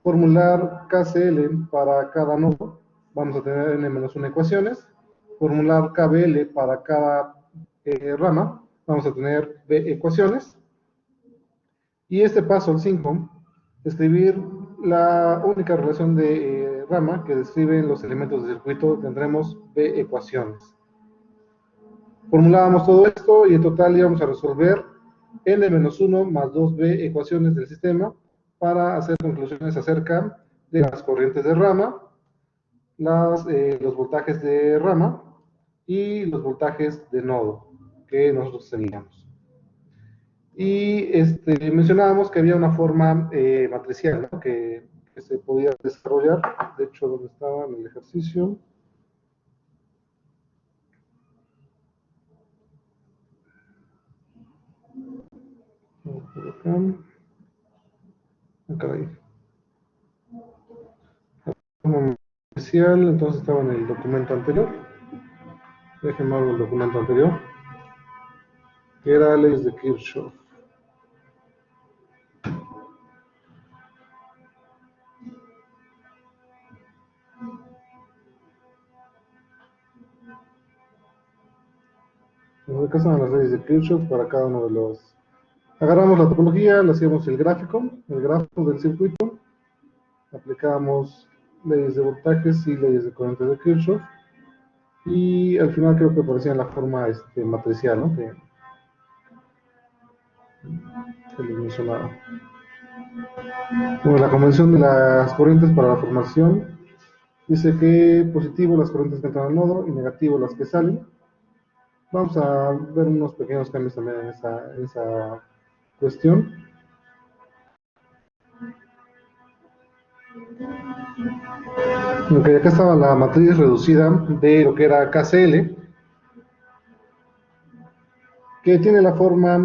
Speaker 2: Formular KCL para cada nodo. Vamos a tener n-1 ecuaciones. Formular KBL para cada rama. Vamos a tener B ecuaciones. Y este paso, el 5, escribir la única relación de rama que describe los elementos del circuito, tendremos B ecuaciones. Formulábamos todo esto y en total íbamos a resolver n-1 más 2b ecuaciones del sistema para hacer conclusiones acerca de las corrientes de rama, los voltajes de rama y los voltajes de nodo que nosotros teníamos. Y mencionábamos que había una forma matricial, ¿no? que se podía desarrollar. De hecho, ¿dónde estaba en el ejercicio? Por acá. Caray. La forma matricial, entonces estaba en el documento anterior. Déjenme abrir el documento anterior, que era leyes de Kirchhoff. Acá están las leyes de Kirchhoff para cada uno de los. Agarramos la topología, le hacíamos el gráfico del circuito, aplicábamos leyes de voltajes y leyes de corriente de Kirchhoff, y al final creo que aparecía en la forma matricial, ¿no? que les mencionaba. Bueno, la convención de las corrientes para la formación dice que positivo las corrientes que entran al nodo y negativo las que salen. Vamos a ver unos pequeños cambios también en esa cuestión. Ok, acá estaba la matriz reducida de lo que era KCL. que tiene la forma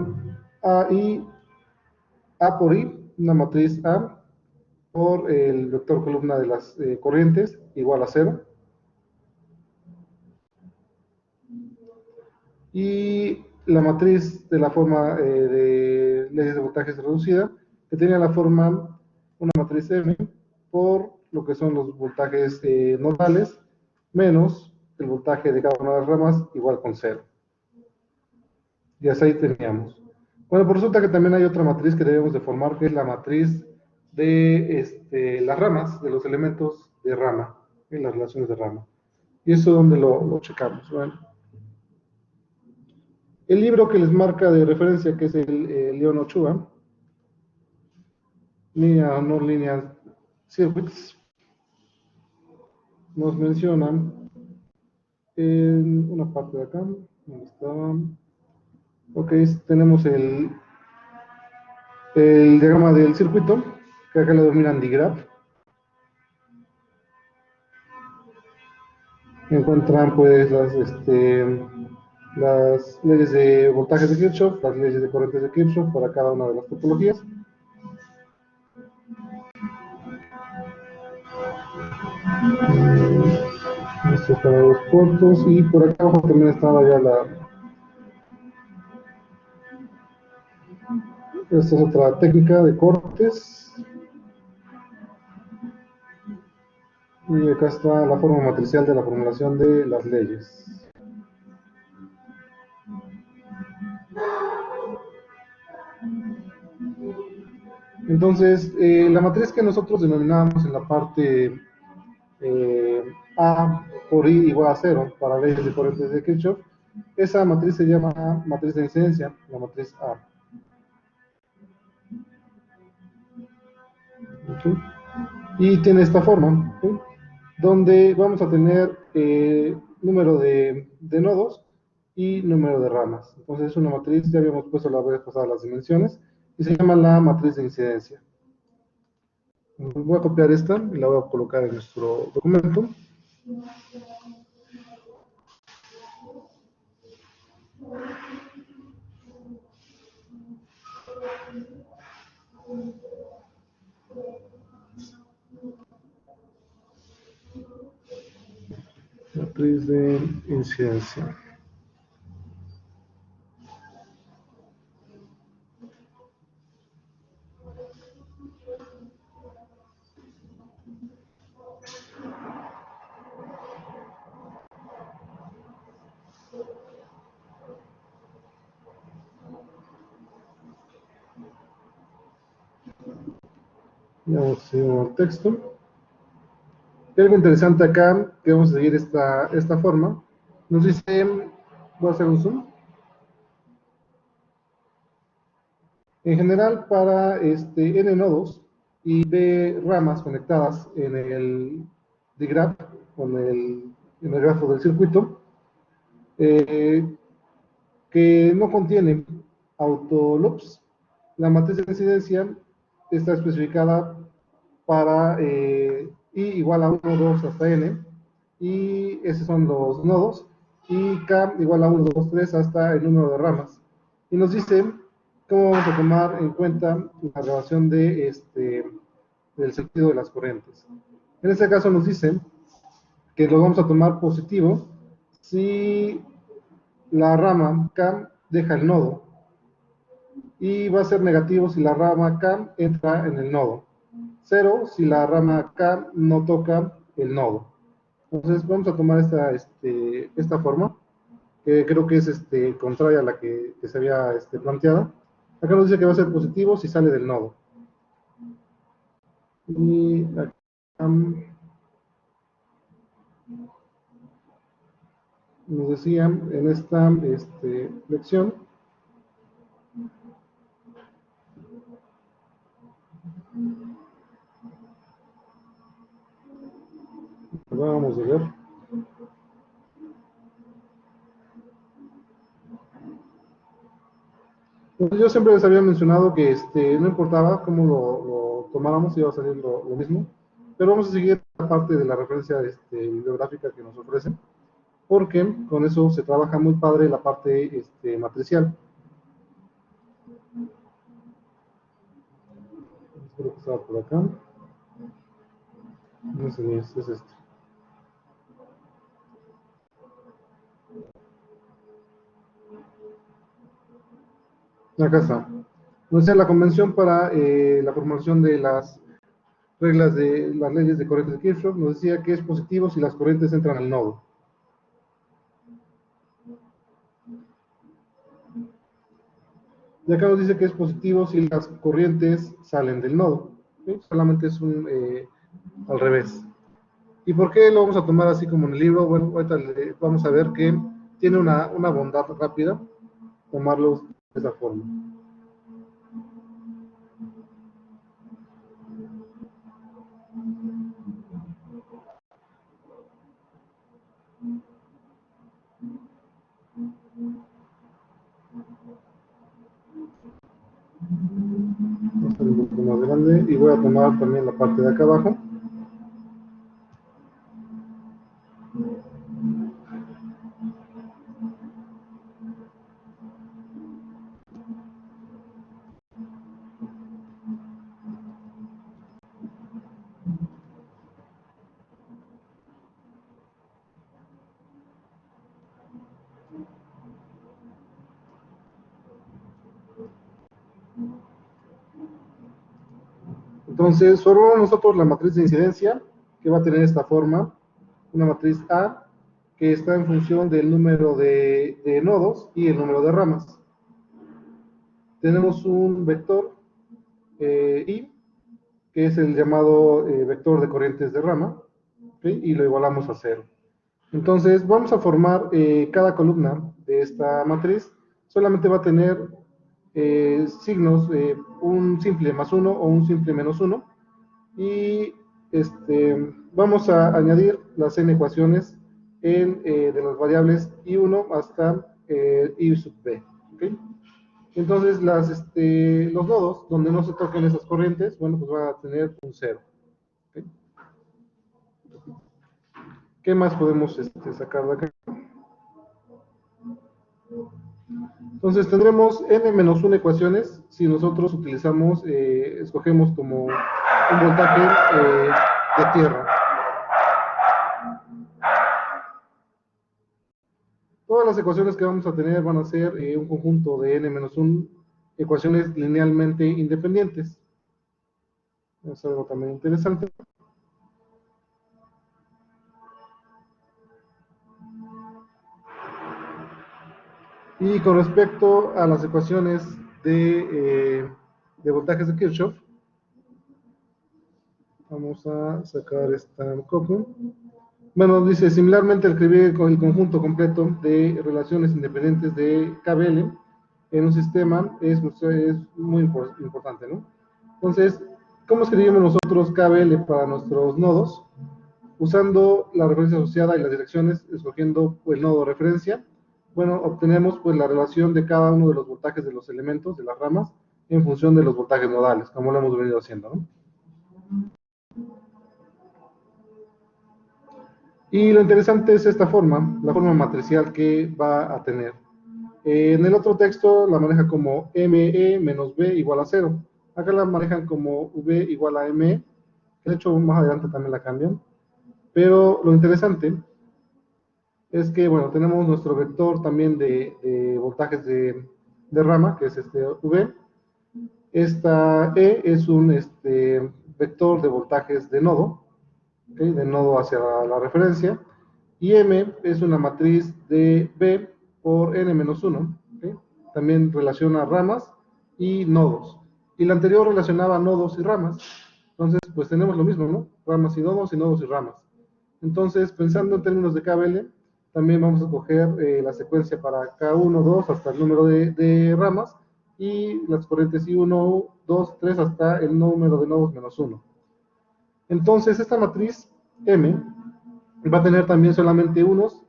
Speaker 2: A por I, una matriz A por el vector columna de las corrientes igual a 0. Y la matriz de la forma de leyes de voltajes reducida, que tiene la forma una matriz M por lo que son los voltajes nodales menos el voltaje de cada una de las ramas igual con 0. Y hasta ahí teníamos. Bueno, pues resulta que también hay otra matriz que debemos de formar, que es la matriz de las ramas, de los elementos de rama, en las relaciones de rama. Y eso es donde lo checamos. Bueno, el libro que les marca de referencia, que es el Leon Ochoa, Linear Nonlinear Circuits, nos mencionan en una parte de acá, donde estaba. Ok, tenemos el diagrama del circuito, que acá lo denominan digraph. Encuentran pues las leyes de voltaje de Kirchhoff, las leyes de corrientes de Kirchhoff para cada una de las topologías. Estos para los puntos, y por acá abajo también estaba ya esta es otra técnica de cortes. Y acá está la forma matricial de la formulación de las leyes. Entonces, la matriz que nosotros denominamos en la parte A por I igual a 0 para leyes de corrientes de Kirchhoff, esa matriz se llama matriz de incidencia, la matriz A. ¿Okay? Y tiene esta forma, ¿sí? Donde vamos a tener número de nodos y número de ramas. Entonces es una matriz, ya habíamos puesto la vez pasada las dimensiones, y se llama la matriz de incidencia. Voy a copiar esta y la voy a colocar en nuestro documento. Matriz de incidencia. Vamos a seguir el texto. Hay algo interesante acá, que vamos a seguir esta forma. Nos dice, voy a hacer un zoom. En general, para n nodos y b ramas conectadas en el digraph, en el grafo del circuito, que no contienen autoloops, la matriz de incidencia está especificada para i igual a 1, 2 hasta n, y esos son los nodos, y k igual a 1, 2, 3 hasta el número de ramas. Y nos dice cómo vamos a tomar en cuenta la relación del sentido de las corrientes. En este caso nos dice que lo vamos a tomar positivo si la rama K deja el nodo, y va a ser negativo si la rama K entra en el nodo. 0 si la rama K no toca el nodo. Entonces vamos a tomar esta forma, que creo que es contraria a la que se había planteada. Acá nos dice que va a ser positivo si sale del nodo. Y acá, nos decían en esta lección vamos a ver. Pues yo siempre les había mencionado que no importaba cómo lo tomáramos, iba a salir lo mismo, pero vamos a seguir la parte de la referencia bibliográfica que nos ofrecen, porque con eso se trabaja muy padre la parte matricial. Creo que estaba por acá. No sé ni es este. Acá está. Entonces, la convención para la formulación de las reglas de las leyes de corrientes de Kirchhoff nos decía que es positivo si las corrientes entran al nodo. Y acá nos dice que es positivo si las corrientes salen del nodo. ¿Sí? Solamente es un al revés. ¿Y por qué lo vamos a tomar así como en el libro? Bueno, ahorita vamos a ver que tiene una bondad rápida tomarlo de esa forma. Voy a hacer un poco más grande y voy a tomar también la parte de acá abajo. Entonces, formamos nosotros la matriz de incidencia, que va a tener esta forma, una matriz A, que está en función del número de nodos y el número de ramas. Tenemos un vector I, que es el llamado vector de corrientes de rama, ¿okay? Y lo igualamos a 0. Entonces, vamos a formar cada columna de esta matriz, solamente va a tener signos, un simple más 1 o un simple menos 1, y vamos a añadir las n ecuaciones de las variables i1 hasta i sub b. ¿Okay? Entonces, los nodos donde no se toquen esas corrientes, bueno, pues van a tener un 0. ¿Okay? ¿Qué más podemos sacar de acá? Entonces tendremos n-1 ecuaciones si nosotros utilizamos, escogemos como un voltaje de tierra. Todas las ecuaciones que vamos a tener van a ser un conjunto de n-1 ecuaciones linealmente independientes. Es algo también interesante. Y con respecto a las ecuaciones de voltajes de Kirchhoff, vamos a sacar esta copia. Bueno, dice, similarmente escribir con el conjunto completo de relaciones independientes de KBL en un sistema es muy importante, ¿no? Entonces, ¿cómo escribimos nosotros KBL para nuestros nodos? Usando la referencia asociada y las direcciones, escogiendo el nodo de referencia, bueno, obtenemos pues la relación de cada uno de los voltajes de los elementos, de las ramas, en función de los voltajes nodales, como lo hemos venido haciendo, ¿no? Y lo interesante es esta forma, la forma matricial que va a tener. En el otro texto la maneja como ME menos B igual a 0. Acá la manejan como V igual a ME. De hecho, más adelante también la cambian. Pero lo interesante es que, bueno, tenemos nuestro vector también de voltajes de rama, que es V. Esta E es un vector de voltajes de nodo, ¿okay? De nodo hacia la referencia, y M es una matriz de B por n-1, ¿okay? También relaciona ramas y nodos, y la anterior relacionaba nodos y ramas. Entonces pues tenemos lo mismo, ¿no? Ramas y nodos y ramas. Entonces, pensando en términos de KBL, también vamos a coger la secuencia para K1, 2 hasta el número de ramas, y las corrientes I1, 2, 3 hasta el número de nodos menos 1. Entonces, esta matriz M va a tener también solamente unos,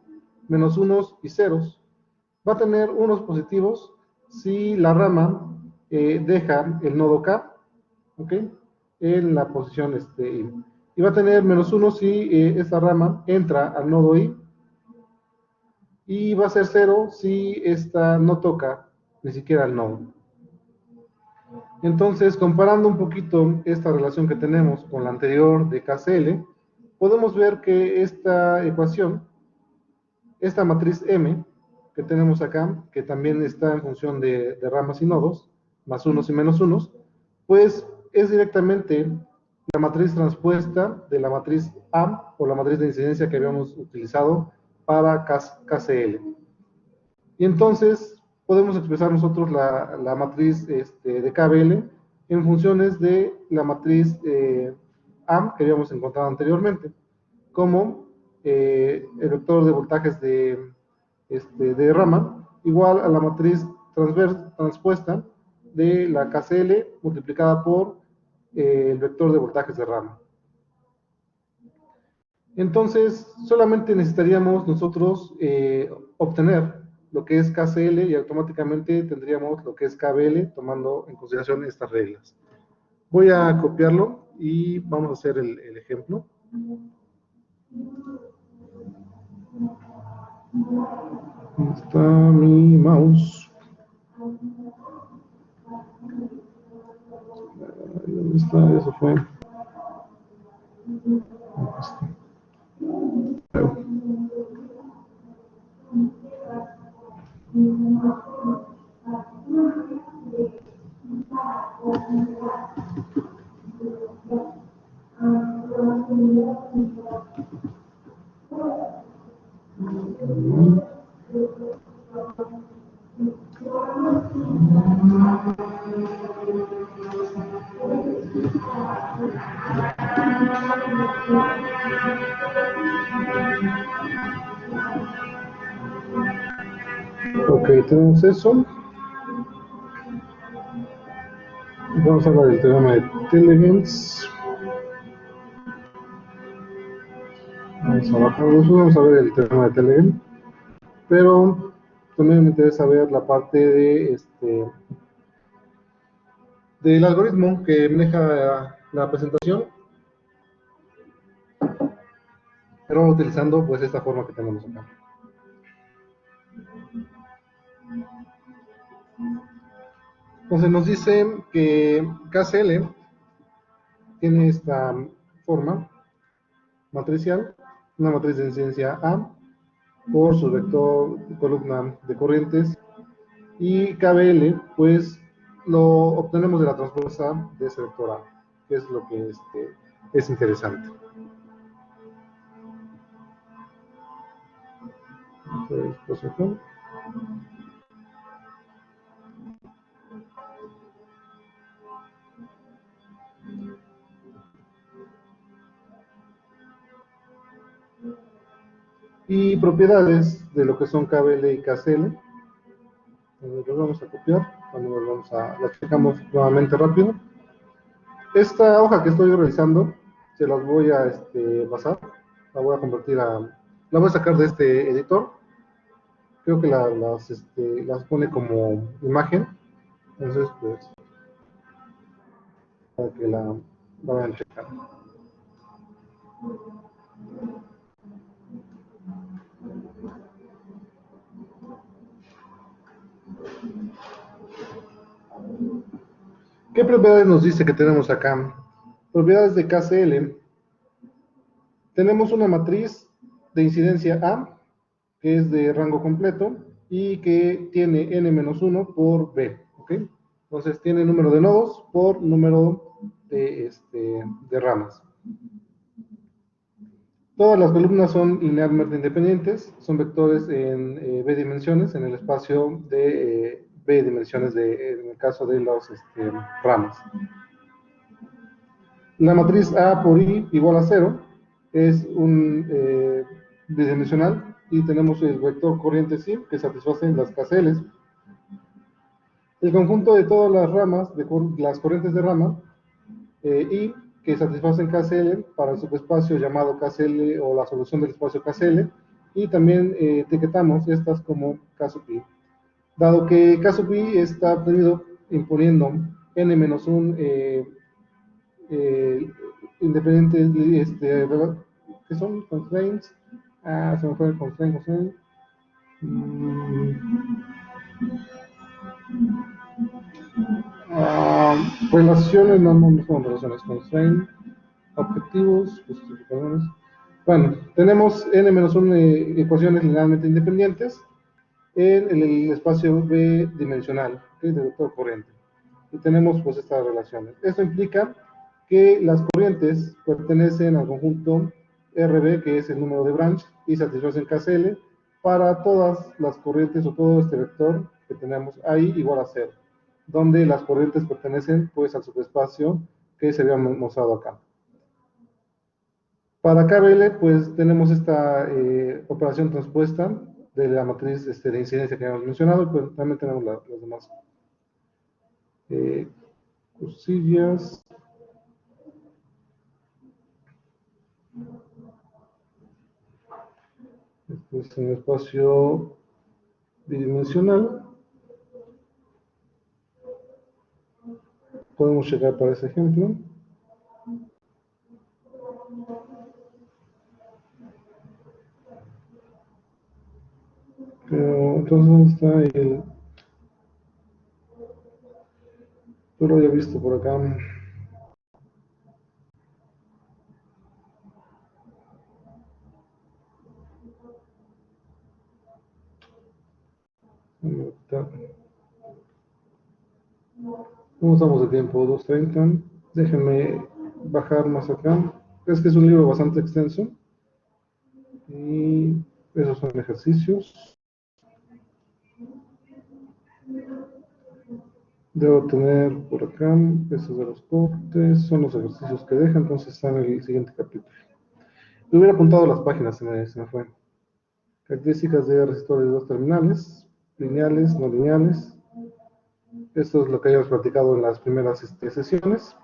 Speaker 2: menos unos y ceros. Va a tener unos positivos si la rama deja el nodo K, ¿ok? En la posición I. Y va a tener menos uno si esta rama entra al nodo I. Y va a ser 0 si esta no toca ni siquiera el nodo. Entonces, comparando un poquito esta relación que tenemos con la anterior de KCl, podemos ver que esta ecuación, esta matriz M que tenemos acá, que también está en función de ramas y nodos, más unos y menos unos, pues es directamente la matriz transpuesta de la matriz A o la matriz de incidencia que habíamos utilizado para KCl. Y entonces podemos expresar nosotros la matriz de KBL en funciones de la matriz AM que habíamos encontrado anteriormente, como el vector de voltajes de rama igual a la matriz transpuesta de la KCL multiplicada por el vector de voltajes de rama. Entonces, solamente necesitaríamos nosotros obtener lo que es KCl y automáticamente tendríamos lo que es KBL tomando en consideración estas reglas. Voy a copiarlo y vamos a hacer el ejemplo. ¿Dónde está mi mouse? ¿Dónde está? Eso fue. Ok, tenemos eso. Vamos a hablar del teorema de Telegens. Vamos a bajar eso, vamos a ver el teorema de Telegens. Pero también me interesa ver la parte del algoritmo que maneja la presentación, pero utilizando pues esta forma que tenemos acá. Entonces nos dice que KCl tiene esta forma matricial, una matriz de incidencia A por su vector de columna de corrientes, y KBL pues lo obtenemos de la transpuesta de ese vector A, que es lo que es interesante. Entonces, pues acá. Y propiedades de lo que son KBL y KCl. Los vamos a copiar, cuando la checamos nuevamente rápido. Esta hoja que estoy realizando, se las voy a pasar, la voy a convertir la voy a sacar de este editor. Creo que las pone como imagen, entonces pues, para que la vayan a checar. ¿Qué propiedades nos dice que tenemos acá? Propiedades de KCl. Tenemos una matriz de incidencia A, que es de rango completo, y que tiene n-1 por B, ¿ok? Entonces tiene número de nodos por número de ramas. Todas las columnas son linealmente independientes, son vectores en B dimensiones, en el espacio de B dimensiones en el caso de las ramas. La matriz A por I igual a 0 es un bidimensional y tenemos el vector corriente sí que satisface las KCLs. El conjunto de todas las ramas, de las corrientes de rama, y que satisfacen KCl para el subespacio llamado KCl o la solución del espacio KCl, y también etiquetamos estas como K sub i. Dado que K sub i está obtenido imponiendo n-1 independientes, ¿qué son? Constraints. Se me fue el constraint. Relaciones, no son relaciones, constraint, objetivos, justificadores. Bueno, tenemos n-1 ecuaciones linealmente independientes en el espacio b-dimensional, ¿okay? De vector corriente. Y tenemos pues estas relaciones. Esto implica que las corrientes pertenecen al conjunto RB, que es el número de branch, y satisfacen KCL para todas las corrientes o todo este vector que tenemos ahí igual a 0, donde las corrientes pertenecen pues al subespacio que se había mostrado acá. Para KBL, pues tenemos esta operación transpuesta de la matriz de incidencia que habíamos mencionado, y pues también tenemos las demás cosillas. Después en el espacio bidimensional podemos llegar para ese ejemplo. Pero entonces está el... Yo lo había visto por acá. ¿Cómo estamos de tiempo? 2:30. Déjenme bajar más acá. Es que es un libro bastante extenso. Y esos son ejercicios. Debo tener por acá, esos de los cortes, son los ejercicios que deja, entonces está en el siguiente capítulo. Le hubiera apuntado las páginas, se me fue. Características de resistores de dos terminales, lineales, no lineales. Esto es lo que hayamos platicado en las primeras sesiones.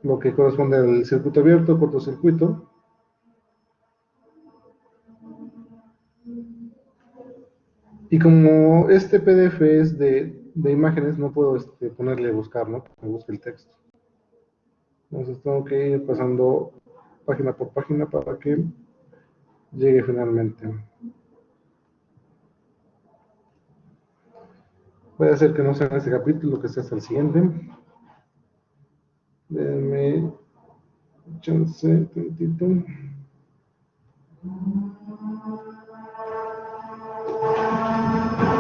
Speaker 2: Lo que corresponde al circuito abierto, cortocircuito. Y como este PDF es de imágenes, no puedo ponerle buscar, ¿no? Me busque el texto. Entonces tengo que ir pasando página por página para que llegue finalmente. Voy a hacer que no sea en este capítulo, que sea hasta el siguiente. Denme chance tantito.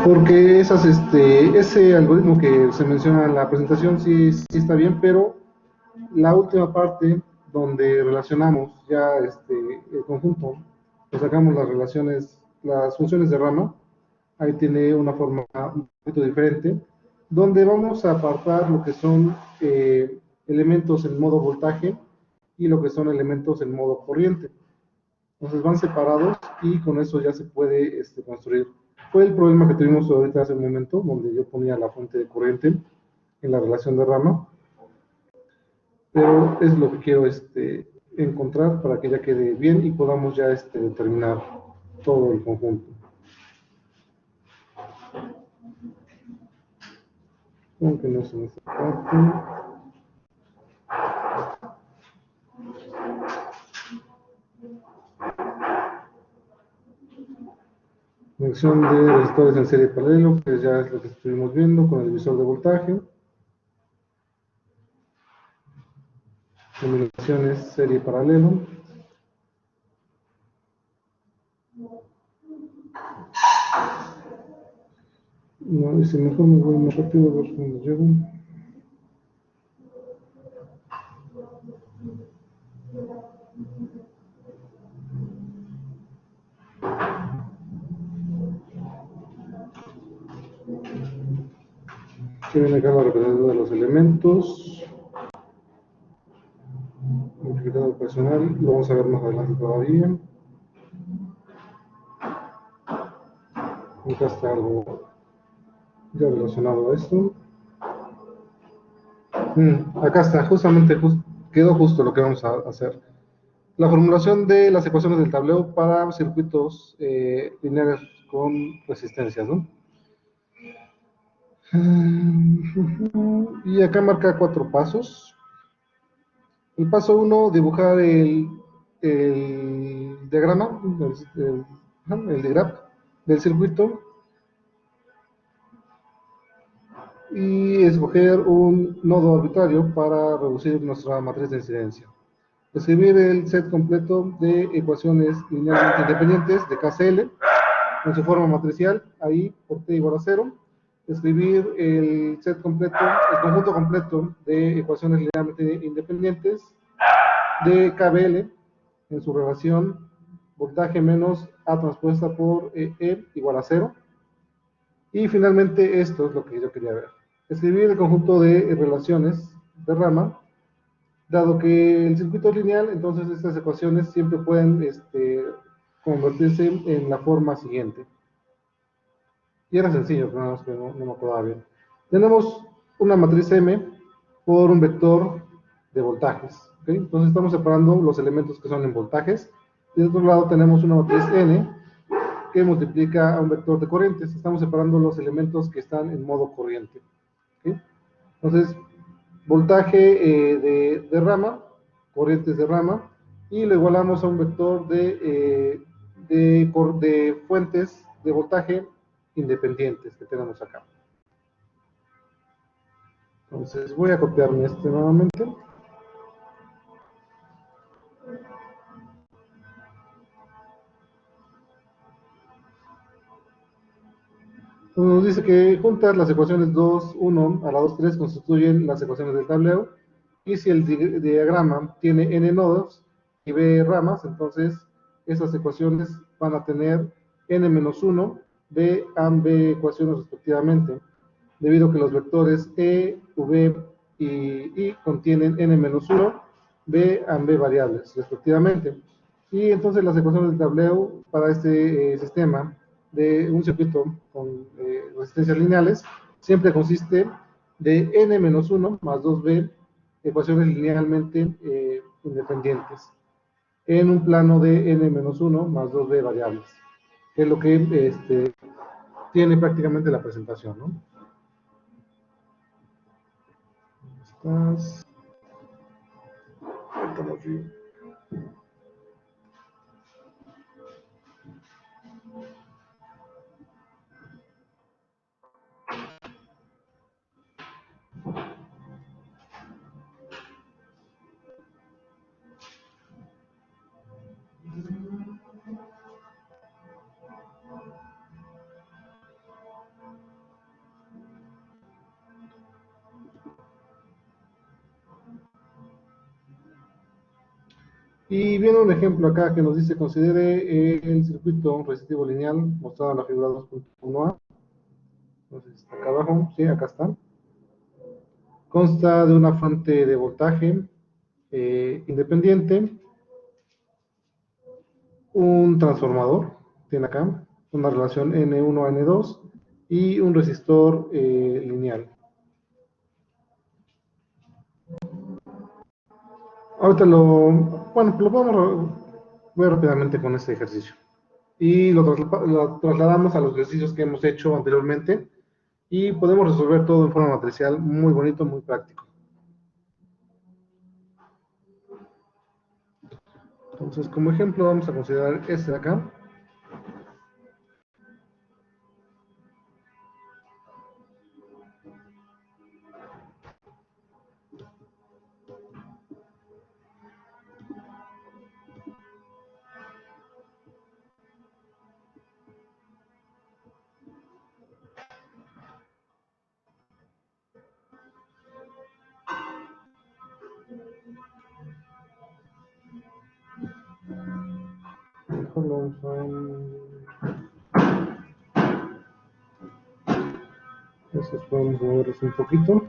Speaker 2: Porque ese algoritmo que se menciona en la presentación sí está bien, pero la última parte donde relacionamos ya el conjunto, pues sacamos las relaciones, las funciones de rama, ahí tiene una forma un poquito diferente, donde vamos a apartar lo que son elementos en modo voltaje y lo que son elementos en modo corriente. Entonces van separados y con eso ya se puede construir. Fue el problema que tuvimos ahorita hace un momento, donde yo ponía la fuente de corriente en la relación de rama, pero es lo que quiero encontrar para que ya quede bien y podamos ya determinar todo el conjunto. Aunque no se me parte. Conexión de resistores en serie paralelo, que ya es lo que estuvimos viendo con el divisor de voltaje. Combinaciones serie paralelo. No, y si mejor me voy más rápido a ver cuando llego. Aquí viene acá la representación de los elementos. Multiplicador personal, lo vamos a ver más adelante todavía. Acá está algo ya relacionado a esto. Acá está, justamente quedó justo lo que vamos a hacer. La formulación de las ecuaciones del tablero para circuitos lineales con resistencias, ¿no? Y acá marca 4 pasos. El paso 1, dibujar el diagrama, el diagrama del circuito. y escoger un nodo arbitrario para reducir nuestra matriz de incidencia. Escribir el set completo de ecuaciones linealmente independientes de KCL en su forma matricial, ahí por t igual a 0. Escribir el set completo, el conjunto completo de ecuaciones linealmente independientes de KBL en su relación voltaje menos A transpuesta por E igual a 0. Y finalmente esto es lo que yo quería ver. Escribir el conjunto de relaciones de rama. Dado que el circuito es lineal, entonces estas ecuaciones siempre pueden convertirse en la forma siguiente. Y era sencillo, pero nada más que no me acordaba bien. Tenemos una matriz M por un vector de voltajes. ¿Okay? Entonces estamos separando los elementos que son en voltajes. Y de otro lado tenemos una matriz N que multiplica a un vector de corrientes. Estamos separando los elementos que están en modo corriente. ¿Okay? Entonces, voltaje de rama, corrientes de rama, y lo igualamos a un vector de fuentes de voltaje independientes que tenemos acá. Entonces voy a copiarme este nuevamente. Nos dice que juntas las ecuaciones 2, 1 a la 2, 3 constituyen las ecuaciones del tablero, y si el diagrama tiene n nodos y b ramas, entonces esas ecuaciones van a tener n-1, b, a, b ecuaciones respectivamente, debido a que los vectores e, v y i contienen n-1, b, a, b variables respectivamente. Y entonces las ecuaciones del tablero para este sistema de un circuito con resistencias lineales siempre consiste de n-1 más 2b ecuaciones linealmente independientes en un plano de n-1 más 2b variables, que es lo que tiene prácticamente la presentación, ¿no? ¿Estás? Y viene un ejemplo acá que nos dice: considere el circuito resistivo lineal mostrado en la figura 2.1a. Entonces, está acá abajo, sí, acá está. Consta de una fuente de voltaje independiente, un transformador, tiene acá una relación N1 a N2 y un resistor lineal. Ahorita lo podemos ver rápidamente con este ejercicio. Y lo trasladamos a los ejercicios que hemos hecho anteriormente y podemos resolver todo en forma matricial, muy bonito, muy práctico. Entonces, como ejemplo, vamos a considerar este de acá. Mejor lo vamos Entonces podemos moverlos un poquito.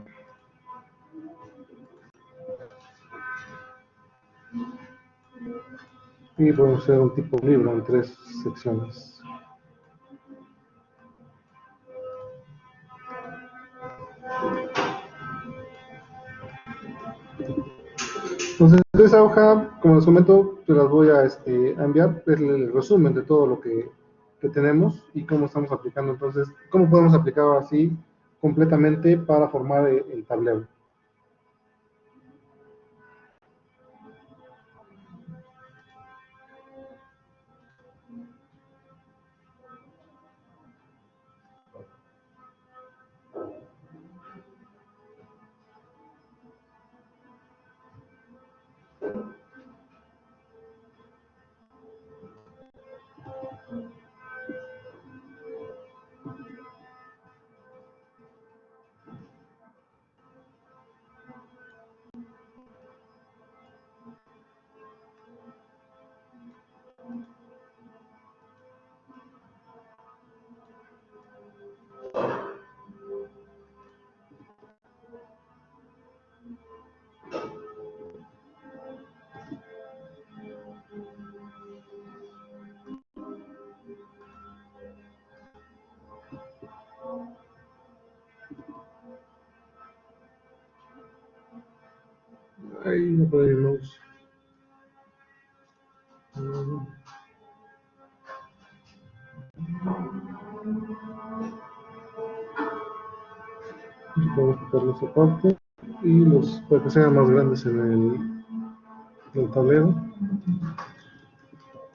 Speaker 2: Y podemos hacer un tipo libro en 3 secciones. Entonces, esa hoja, como les comento, se las voy a enviar, es el resumen de todo lo que tenemos y cómo estamos aplicando. Entonces, cómo podemos aplicar así completamente para formar el tablero. Ahí no puede ir mouse. Vamos a quitarle esa parte y los para que sean más grandes en el tablero.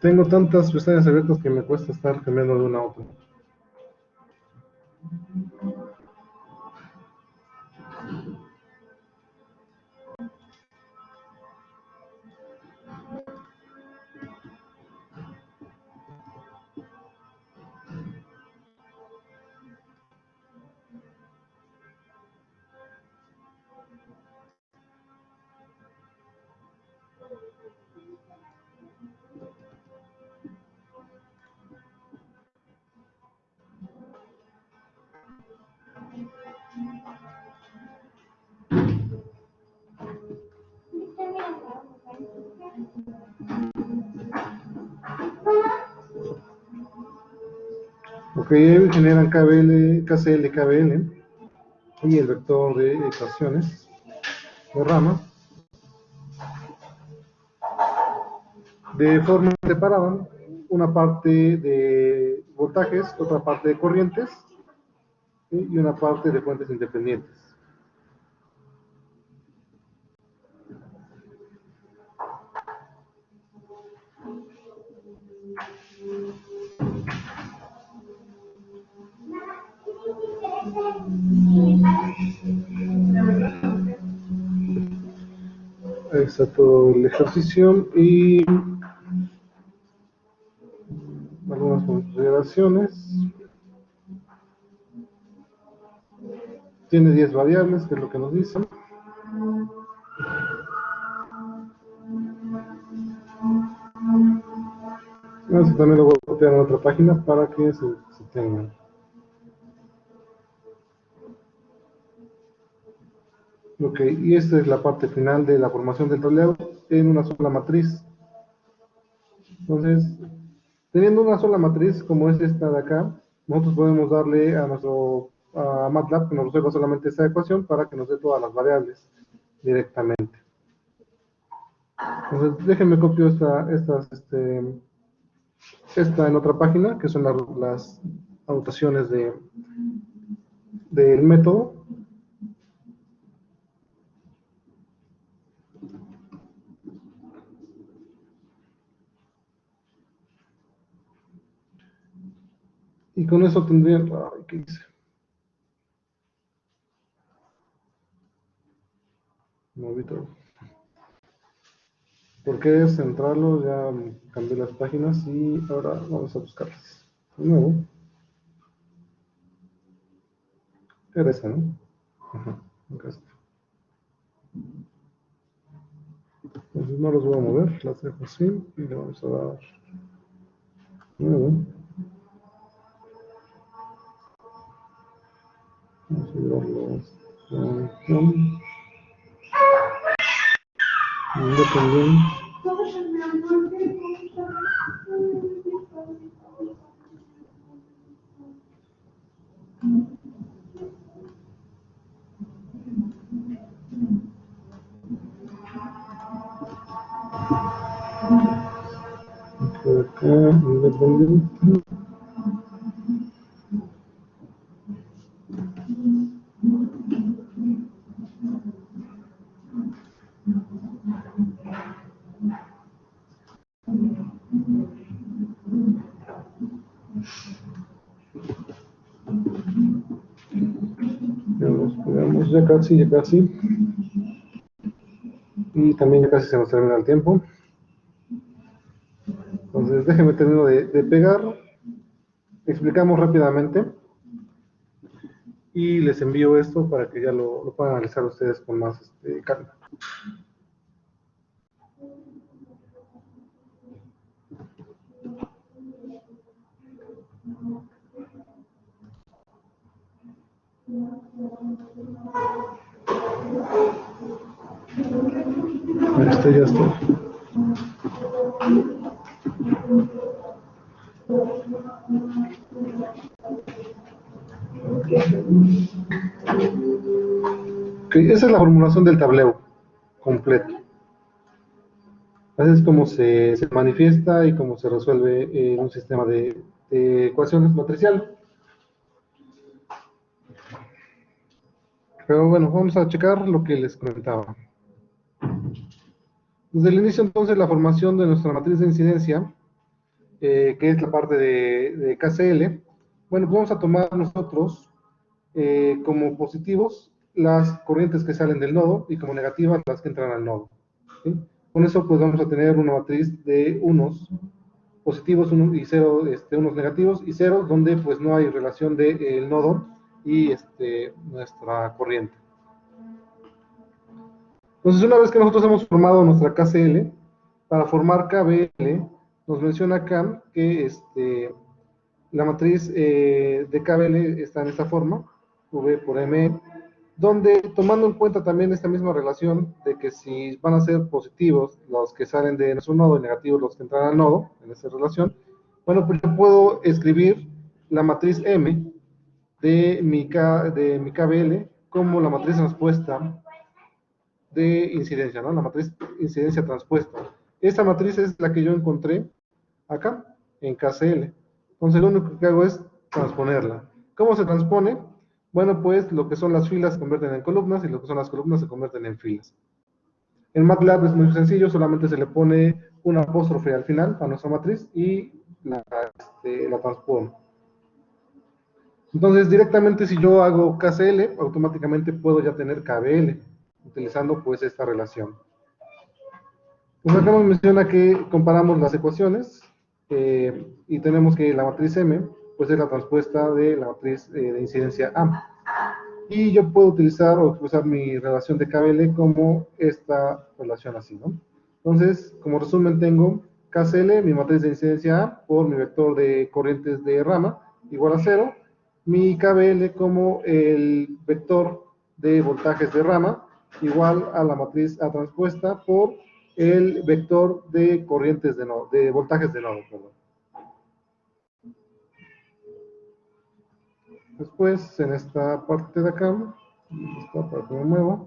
Speaker 2: Tengo tantas pestañas abiertas que me cuesta estar cambiando de una a otra. Ok, ahí generan KBL, KCL, KBL y el vector de ecuaciones de rama de forma separada, una parte de voltajes, otra parte de corrientes, ¿sí? Y una parte de fuentes independientes. Ahí está todo el ejercicio y algunas consideraciones. Tiene 10 variables, que es lo que nos dicen. Eso también lo voy a copiar en otra página para que se tengan. Ok, y esta es la parte final de la formación del tablero en una sola matriz. Entonces, teniendo una sola matriz como es esta de acá, nosotros podemos darle a MATLAB que nos resuelva solamente esta ecuación para que nos dé todas las variables directamente. Entonces, déjenme copio esta en otra página, que son las anotaciones del método. Y con eso tendrían... Ay, ¿qué hice? Moví todo. ¿Por qué centrarlo? Ya cambié las páginas y ahora vamos a buscarlas. De nuevo. Era esa, ¿no? Ajá, acá está. Entonces no los voy a mover, las dejo así y le vamos a dar nuevo. Vamos a llevarlos independiente. Acá, independiente. Ya nos pegamos, ya casi, ya casi. Y también ya casi se nos termina el tiempo. Entonces déjenme termino de pegar. Explicamos rápidamente. Y les envío esto para que ya lo puedan analizar ustedes con más calma. Ya está. Ok, esa es la formulación del tablero completo. Así es como se manifiesta y cómo se resuelve un sistema de ecuaciones matriciales. Pero bueno, vamos a checar lo que les comentaba. Desde el inicio, entonces, la formación de nuestra matriz de incidencia, que es la parte de KCL, bueno, pues vamos a tomar nosotros como positivos las corrientes que salen del nodo y como negativas las que entran al nodo. ¿Sí? Con eso, pues vamos a tener una matriz de unos positivos y cero, unos negativos y ceros, donde pues no hay relación del nodo y nuestra corriente. Entonces, una vez que nosotros hemos formado nuestra KCL, para formar KBL, nos menciona acá que la matriz de KBL está en esta forma, V por ME, donde tomando en cuenta también esta misma relación de que si van a ser positivos los que salen de nuestro nodo y negativos los que entran al nodo, en esta relación, bueno, pues yo puedo escribir la matriz M de mi KBL como la matriz transpuesta de incidencia, ¿no? La matriz incidencia transpuesta. Esta matriz es la que yo encontré acá, en KCL. Entonces lo único que hago es transponerla. ¿Cómo se transpone? Bueno, pues lo que son las filas se convierten en columnas y lo que son las columnas se convierten en filas. En MATLAB es muy sencillo, solamente se le pone un apóstrofe al final a nuestra matriz y la transpone. Entonces, directamente si yo hago KCL, automáticamente puedo ya tener KBL, utilizando pues esta relación. Pues acá nos menciona que comparamos las ecuaciones y tenemos que la matriz M pues es la transpuesta de la matriz de incidencia A. Y yo puedo utilizar o expresar mi relación de KBL como esta relación así, ¿no? Entonces, como resumen tengo KCL, mi matriz de incidencia A, por mi vector de corrientes de rama, igual a 0, mi KBL como el vector de voltajes de rama, igual a la matriz A transpuesta por el vector de corrientes de nodo, de voltajes de nodo, perdón. Después, en esta parte de acá, para que me mueva,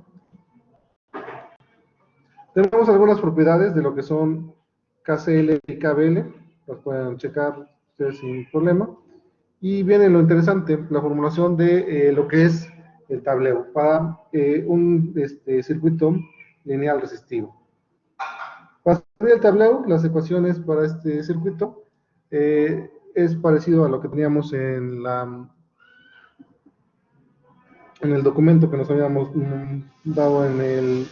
Speaker 2: tenemos algunas propiedades de lo que son KCL y KBL, las pueden checar ustedes sin problema. Y viene lo interesante, la formulación de lo que es el tablero para un circuito lineal resistivo. Para el tablero, las ecuaciones para este circuito es parecido a lo que teníamos en el documento que nos habíamos dado en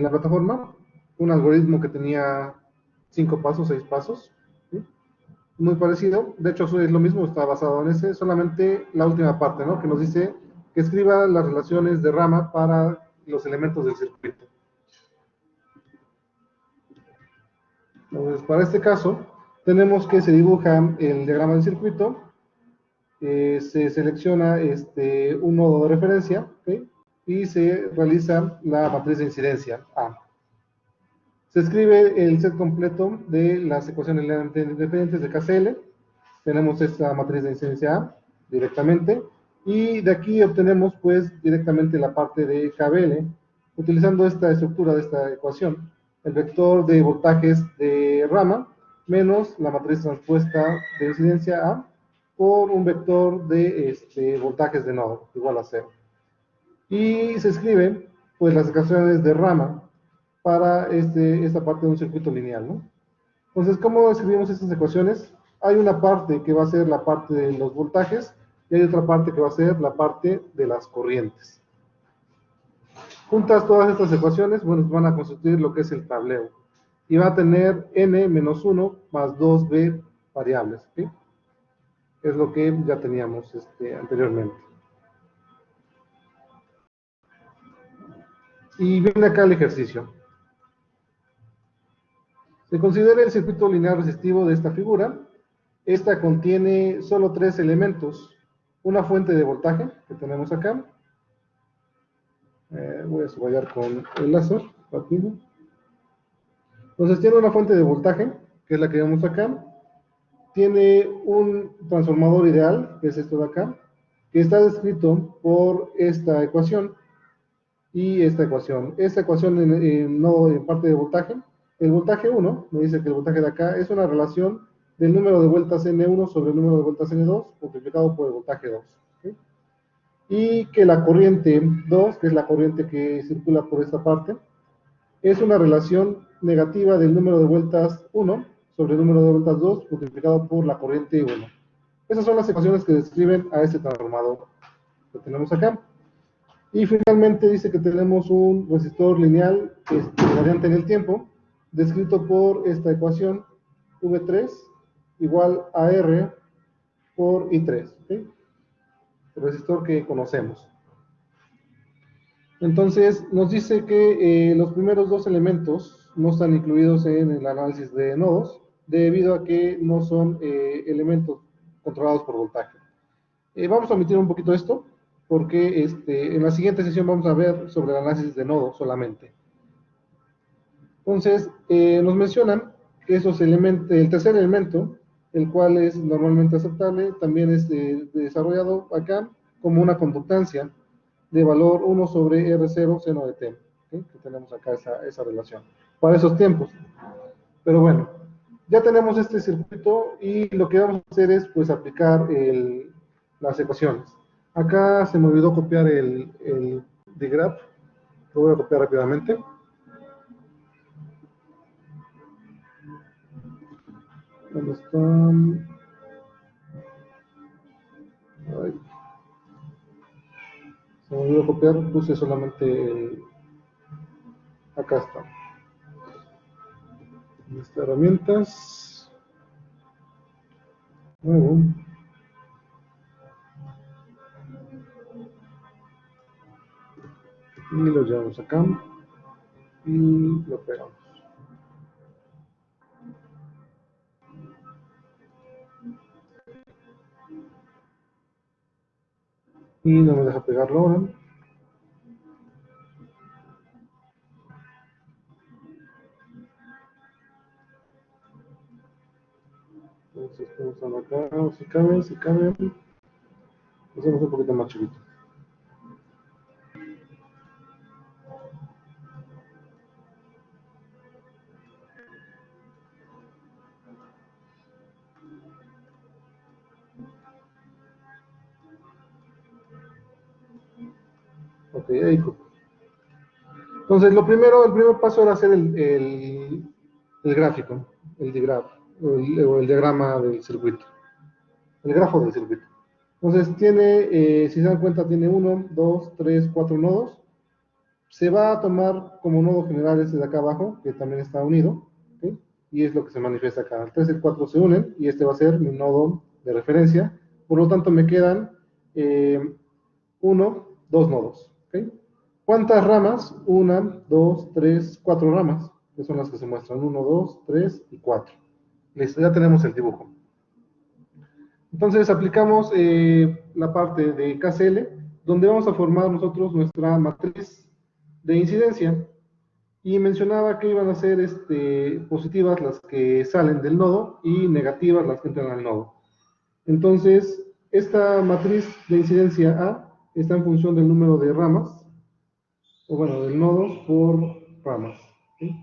Speaker 2: la plataforma, un algoritmo que tenía 5 pasos, 6 pasos, ¿sí? Muy parecido, de hecho es lo mismo, está basado en ese, solamente la última parte, ¿no? Que nos dice que escriba las relaciones de rama para los elementos del circuito. Entonces, para este caso, tenemos que se dibuja el diagrama del circuito, se selecciona un nodo de referencia, ¿okay? Y se realiza la matriz de incidencia A. Se escribe el set completo de las ecuaciones linealmente independientes de KCL. Tenemos esta matriz de incidencia A directamente. Y de aquí obtenemos pues directamente la parte de KBL, utilizando esta estructura de esta ecuación. El vector de voltajes de rama menos la matriz transpuesta de incidencia A por un vector de voltajes de nodo, igual a 0. Y se escriben pues las ecuaciones de rama para esta parte de un circuito lineal, ¿no? Entonces, ¿cómo escribimos estas ecuaciones? Hay una parte que va a ser la parte de los voltajes y hay otra parte que va a ser la parte de las corrientes. Juntas todas estas ecuaciones, bueno, van a constituir lo que es el tablero. Y va a tener n menos 1 más 2b variables, ¿sí? Es lo que ya teníamos anteriormente. Y viene acá el ejercicio. Se considera el circuito lineal resistivo de esta figura. Esta contiene solo 3 elementos. Una fuente de voltaje, que tenemos acá. Voy a subrayar con el láser, rápido. Entonces tiene una fuente de voltaje, que es la que vemos acá. Tiene un transformador ideal, que es esto de acá, que está descrito por esta ecuación. y esta ecuación. Esta ecuación en parte de voltaje. El voltaje 1 me dice que el voltaje de acá es una relación del número de vueltas N1 sobre el número de vueltas N2 multiplicado por el voltaje 2. ¿Sí? Y que la corriente 2, que es la corriente que circula por esta parte, es una relación negativa del número de vueltas 1 sobre el número de vueltas 2 multiplicado por la corriente 1. Esas son las ecuaciones que describen a este transformador que tenemos acá. Y finalmente dice que tenemos un resistor lineal variante en el tiempo, descrito por esta ecuación V3 igual a R por I3. ¿Okay? El resistor que conocemos. Entonces, nos dice que los primeros dos elementos no están incluidos en el análisis de nodos, debido a que no son elementos controlados por voltaje. Vamos a omitir un poquito esto, porque en la siguiente sesión vamos a ver sobre el análisis de nodos solamente. Entonces, nos mencionan que esos elementos, el tercer elemento, el cual es normalmente aceptable, también es desarrollado acá como una conductancia de valor 1 sobre R0 seno de t, ¿okay? Que tenemos acá esa relación para esos tiempos. Pero bueno, ya tenemos este circuito y lo que vamos a hacer es pues aplicar las ecuaciones. Acá se me olvidó copiar el digraph, lo voy a copiar rápidamente. ¿Dónde están? Ay. Se me olvidó copiar, puse solamente acá está. Herramientas. Nuevo. Y lo llevamos acá. Y lo pegamos. Y no me deja pegarlo ahora. Entonces, estamos acá, si cabe, hacemos un poquito más chiquito. Ok, ahí. Entonces, el primer paso era hacer el gráfico, el digraph, o el diagrama del circuito, el grafo del circuito. Entonces, si se dan cuenta, tiene 1, 2, 3, 4 nodos. Se va a tomar como nodo general este de acá abajo, que también está unido, ¿okay? Y es lo que se manifiesta acá. El 3 y el 4 se unen, y este va a ser mi nodo de referencia. Por lo tanto, me quedan 1, 2 nodos. ¿Okay? ¿Cuántas ramas? 1, 2, 3, 4 ramas, que son las que se muestran. 1, 2, 3 y 4. Listo, ya tenemos el dibujo. Entonces aplicamos la parte de KCL, donde vamos a formar nosotros nuestra matriz de incidencia. Y mencionaba que iban a ser positivas las que salen del nodo y negativas las que entran al nodo. Entonces, esta matriz de incidencia A está en función del número de ramas, o bueno, del nodos por ramas. ¿Sí?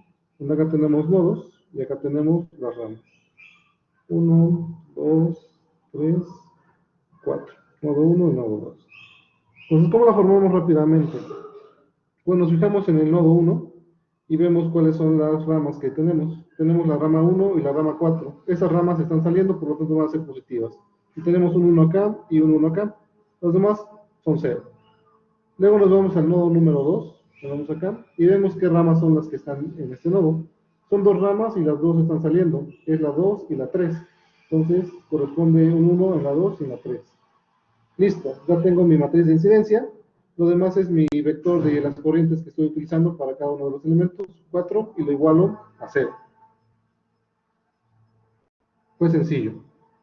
Speaker 2: Acá tenemos nodos y acá tenemos las ramas. 1, 2, 3, 4. Nodo 1 y nodo 2. Entonces, ¿cómo la formamos rápidamente? Bueno, nos fijamos en el nodo 1 y vemos cuáles son las ramas que tenemos. Tenemos la rama 1 y la rama 4. Esas ramas están saliendo, por lo tanto van a ser positivas. Y tenemos un 1 acá y un 1 acá. Los demás son 0. Luego nos vamos al nodo número 2, vamos acá, y vemos qué ramas son las que están en este nodo. Son 2 ramas y las 2 están saliendo, es la 2 y la 3. Entonces, corresponde un 1 en la 2 y en la 3. Listo, ya tengo mi matriz de incidencia. Lo demás es mi vector de las corrientes que estoy utilizando para cada uno de los elementos, 4, y lo igualo a 0. Fue sencillo.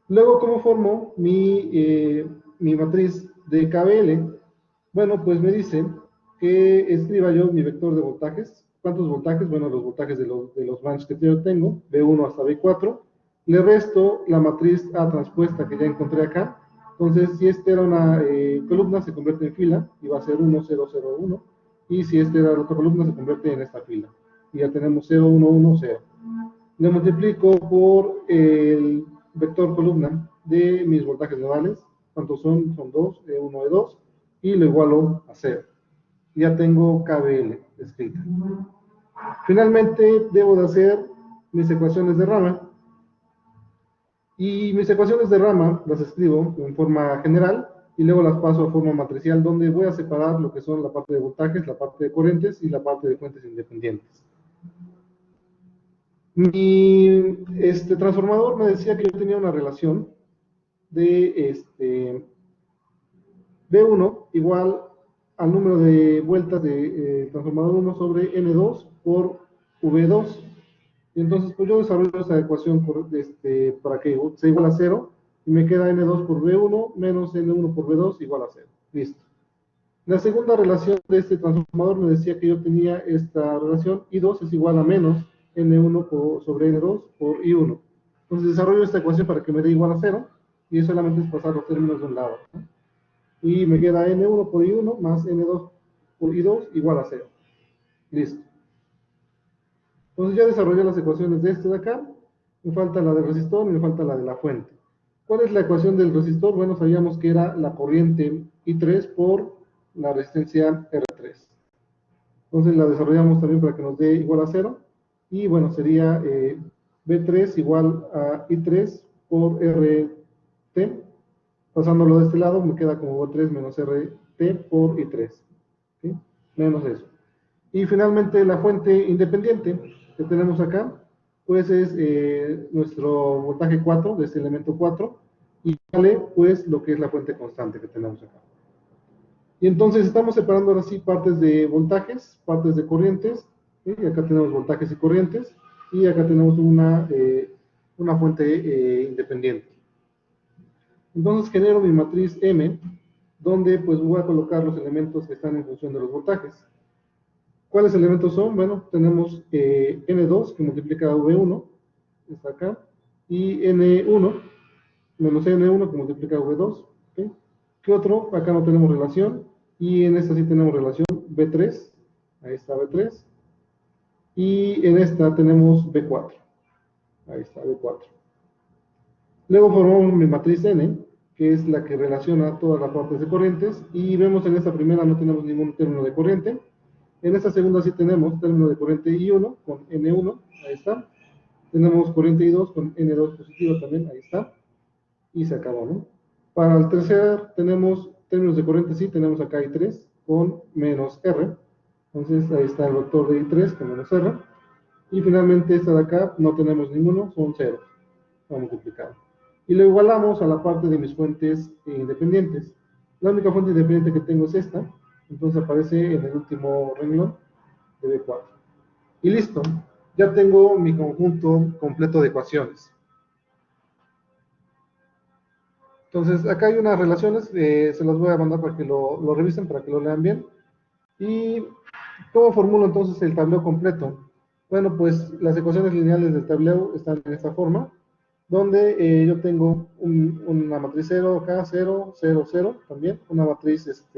Speaker 2: Luego, ¿cómo formo mi matriz de KVL? Bueno, pues me dice que escriba yo mi vector de voltajes. ¿Cuántos voltajes? Bueno, los voltajes de los branches que yo tengo, B1 hasta B4. Le resto la matriz A transpuesta que ya encontré acá. Entonces, si esta era una columna, se convierte en fila y va a ser 1, 0, 0, 1. y si este era la otra columna, se convierte en esta fila. Y ya tenemos 0, 1, 1, 0. Le multiplico por el vector columna de mis voltajes nodales. ¿Cuántos son? Son 2, E1, E2, y lo igualo a 0. Ya tengo KBL escrita. Finalmente, debo de hacer mis ecuaciones de rama. Y mis ecuaciones de rama las escribo en forma general y luego las paso a forma matricial, donde voy a separar lo que son la parte de voltajes, la parte de corrientes y la parte de fuentes independientes. Mi transformador me decía que yo tenía una relación de B1 igual al número de vueltas de transformador 1 sobre N2 por V2. Y entonces, pues yo desarrollo esa ecuación para que sea igual a 0, y me queda N2 por V1 menos N1 por V2 igual a 0. Listo. La segunda relación de este transformador me decía que yo tenía esta relación, I2 es igual a menos N1 sobre N2 por I1. Entonces desarrollo esta ecuación para que me dé igual a 0, y solamente es pasar los términos de un lado, ¿no? Y me queda N1 por I1 más N2 por I2 igual a 0. Listo. Entonces ya desarrollé las ecuaciones de este de acá, me falta la del resistor y me falta la de la fuente. ¿Cuál es la ecuación del resistor? Bueno, sabíamos que era la corriente I3 por la resistencia R3. Entonces la desarrollamos también para que nos dé igual a 0, y bueno, sería B3 igual a I3 por RT. Pasándolo de este lado, me queda como B3 menos RT por I3. ¿Sí? Menos eso. Y finalmente la fuente independiente que tenemos acá, pues es nuestro voltaje 4 de este elemento 4, y vale pues lo que es la fuente constante que tenemos acá. Y entonces estamos separando ahora sí partes de voltajes, partes de corrientes, ¿sí? Y acá tenemos voltajes y corrientes, y acá tenemos una fuente independiente. Entonces genero mi matriz M, donde pues voy a colocar los elementos que están en función de los voltajes. ¿Cuáles elementos son? Bueno, tenemos N2 que multiplica a V1, está acá, y N1 menos N1 que multiplica a V2. ¿Okay? ¿Qué otro? Acá no tenemos relación, y en esta sí tenemos relación, B3, ahí está B3, y en esta tenemos B4, ahí está B4. Luego formamos mi matriz N, que es la que relaciona todas las partes de corrientes, y vemos en esta primera no tenemos ningún término de corriente. En esta segunda sí tenemos término de corriente I1 con N1, ahí está. Tenemos corriente I2 con N2 positivo también, ahí está. Y se acabó, ¿no? Para el tercer tenemos términos de corriente, sí, tenemos acá I3 con menos R. Entonces ahí está el vector de I3 con menos R. Y finalmente esta de acá no tenemos ninguno, son ceros. Vamos a multiplicar. Y lo igualamos a la parte de mis fuentes independientes. La única fuente independiente que tengo es esta. Entonces aparece en el último renglón de B4. Y listo, ya tengo mi conjunto completo de ecuaciones. Entonces, acá hay unas relaciones, se las voy a mandar para que lo revisen, para que lo lean bien. ¿Y cómo formulo entonces el tablero completo? Bueno, pues las ecuaciones lineales del tablero están en esta forma, donde yo tengo una matriz 0 acá, 0, 0, 0 también, una matriz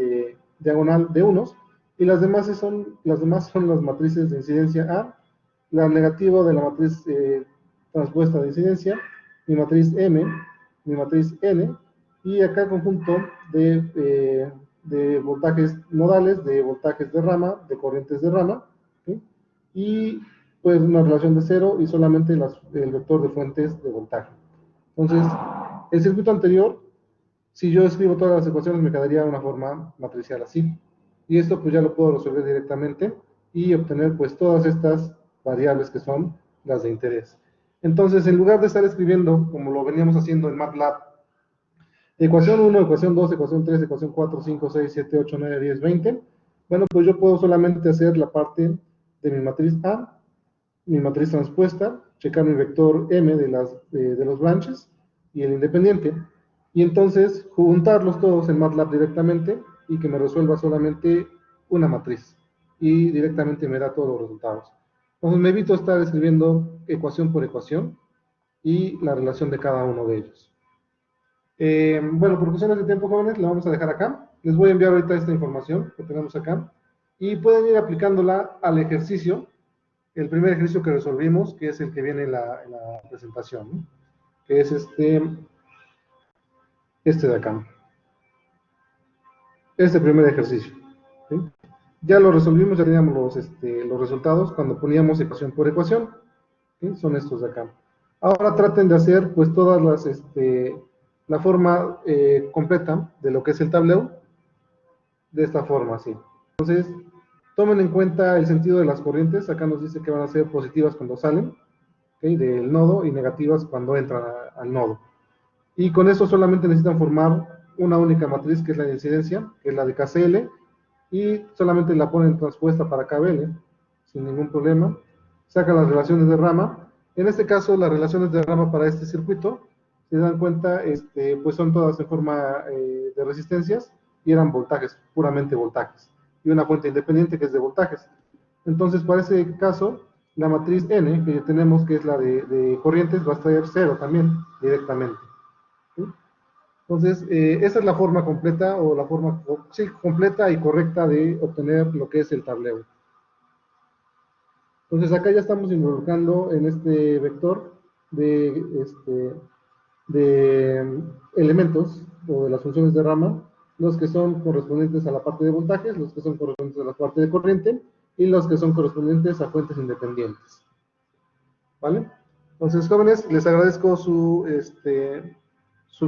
Speaker 2: diagonal de unos, y las demás son las matrices de incidencia A, la negativa de la matriz transpuesta de incidencia, mi matriz M, mi matriz N, y acá el conjunto de voltajes nodales, de voltajes de rama, de corrientes de rama, ¿sí? Y pues una relación de 0 y solamente el vector de fuentes de voltaje. Entonces, el circuito anterior, si yo escribo todas las ecuaciones, me quedaría una forma matricial así. Y esto pues ya lo puedo resolver directamente y obtener pues todas estas variables que son las de interés. Entonces, en lugar de estar escribiendo, como lo veníamos haciendo en MATLAB, ecuación 1, ecuación 2, ecuación 3, ecuación 4, 5, 6, 7, 8, 9, 10, 20, bueno, pues yo puedo solamente hacer la parte de mi matriz A, mi matriz transpuesta, checar mi vector M de los branches y el independiente, y entonces juntarlos todos en MATLAB directamente y que me resuelva solamente una matriz, y directamente me da todos los resultados. Entonces me evito estar escribiendo ecuación por ecuación y la relación de cada uno de ellos. Bueno, por cuestiones de tiempo, jóvenes, la vamos a dejar acá. Les voy a enviar ahorita esta información que tenemos acá. y pueden ir aplicándola al ejercicio, el primer ejercicio que resolvimos, que es el que viene en la presentación, ¿no? Que es este de acá, este primer ejercicio, ¿sí? Ya lo resolvimos, ya teníamos los resultados cuando poníamos ecuación por ecuación, ¿sí? Son estos de acá. Ahora traten de hacer pues todas la forma completa de lo que es el tablero, de esta forma, sí. Entonces, tomen en cuenta el sentido de las corrientes. Acá nos dice que van a ser positivas cuando salen, ¿okay?, del nodo, y negativas cuando entran al nodo. Y con eso solamente necesitan formar una única matriz, que es la de incidencia, que es la de KCl, y solamente la ponen transpuesta para KBL, sin ningún problema. Sacan las relaciones de rama. En este caso, las relaciones de rama para este circuito, si se dan cuenta, pues son todas en forma de resistencias, y eran voltajes, puramente voltajes, y una fuente independiente que es de voltajes. Entonces, para ese caso, la matriz N, que ya tenemos, que es la de corrientes, va a estar 0 también, directamente, ¿sí? Entonces, esa es la forma completa, o la forma, sí, completa y correcta de obtener lo que es el tablero. Entonces, acá ya estamos involucrando en este vector de elementos, o de las funciones de rama, los que son correspondientes a la parte de voltajes, los que son correspondientes a la parte de corriente, y los que son correspondientes a fuentes independientes. ¿Vale? Entonces, jóvenes, les agradezco su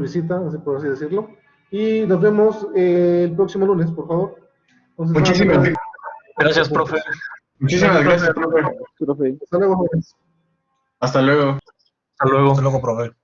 Speaker 2: visita, por así decirlo, y nos vemos el próximo lunes, por favor. Entonces,
Speaker 4: Muchísimas
Speaker 3: Gracias, profe.
Speaker 4: Muchísimas gracias, profe.
Speaker 2: hasta luego, jóvenes.
Speaker 4: Hasta luego.
Speaker 3: Hasta luego, profe.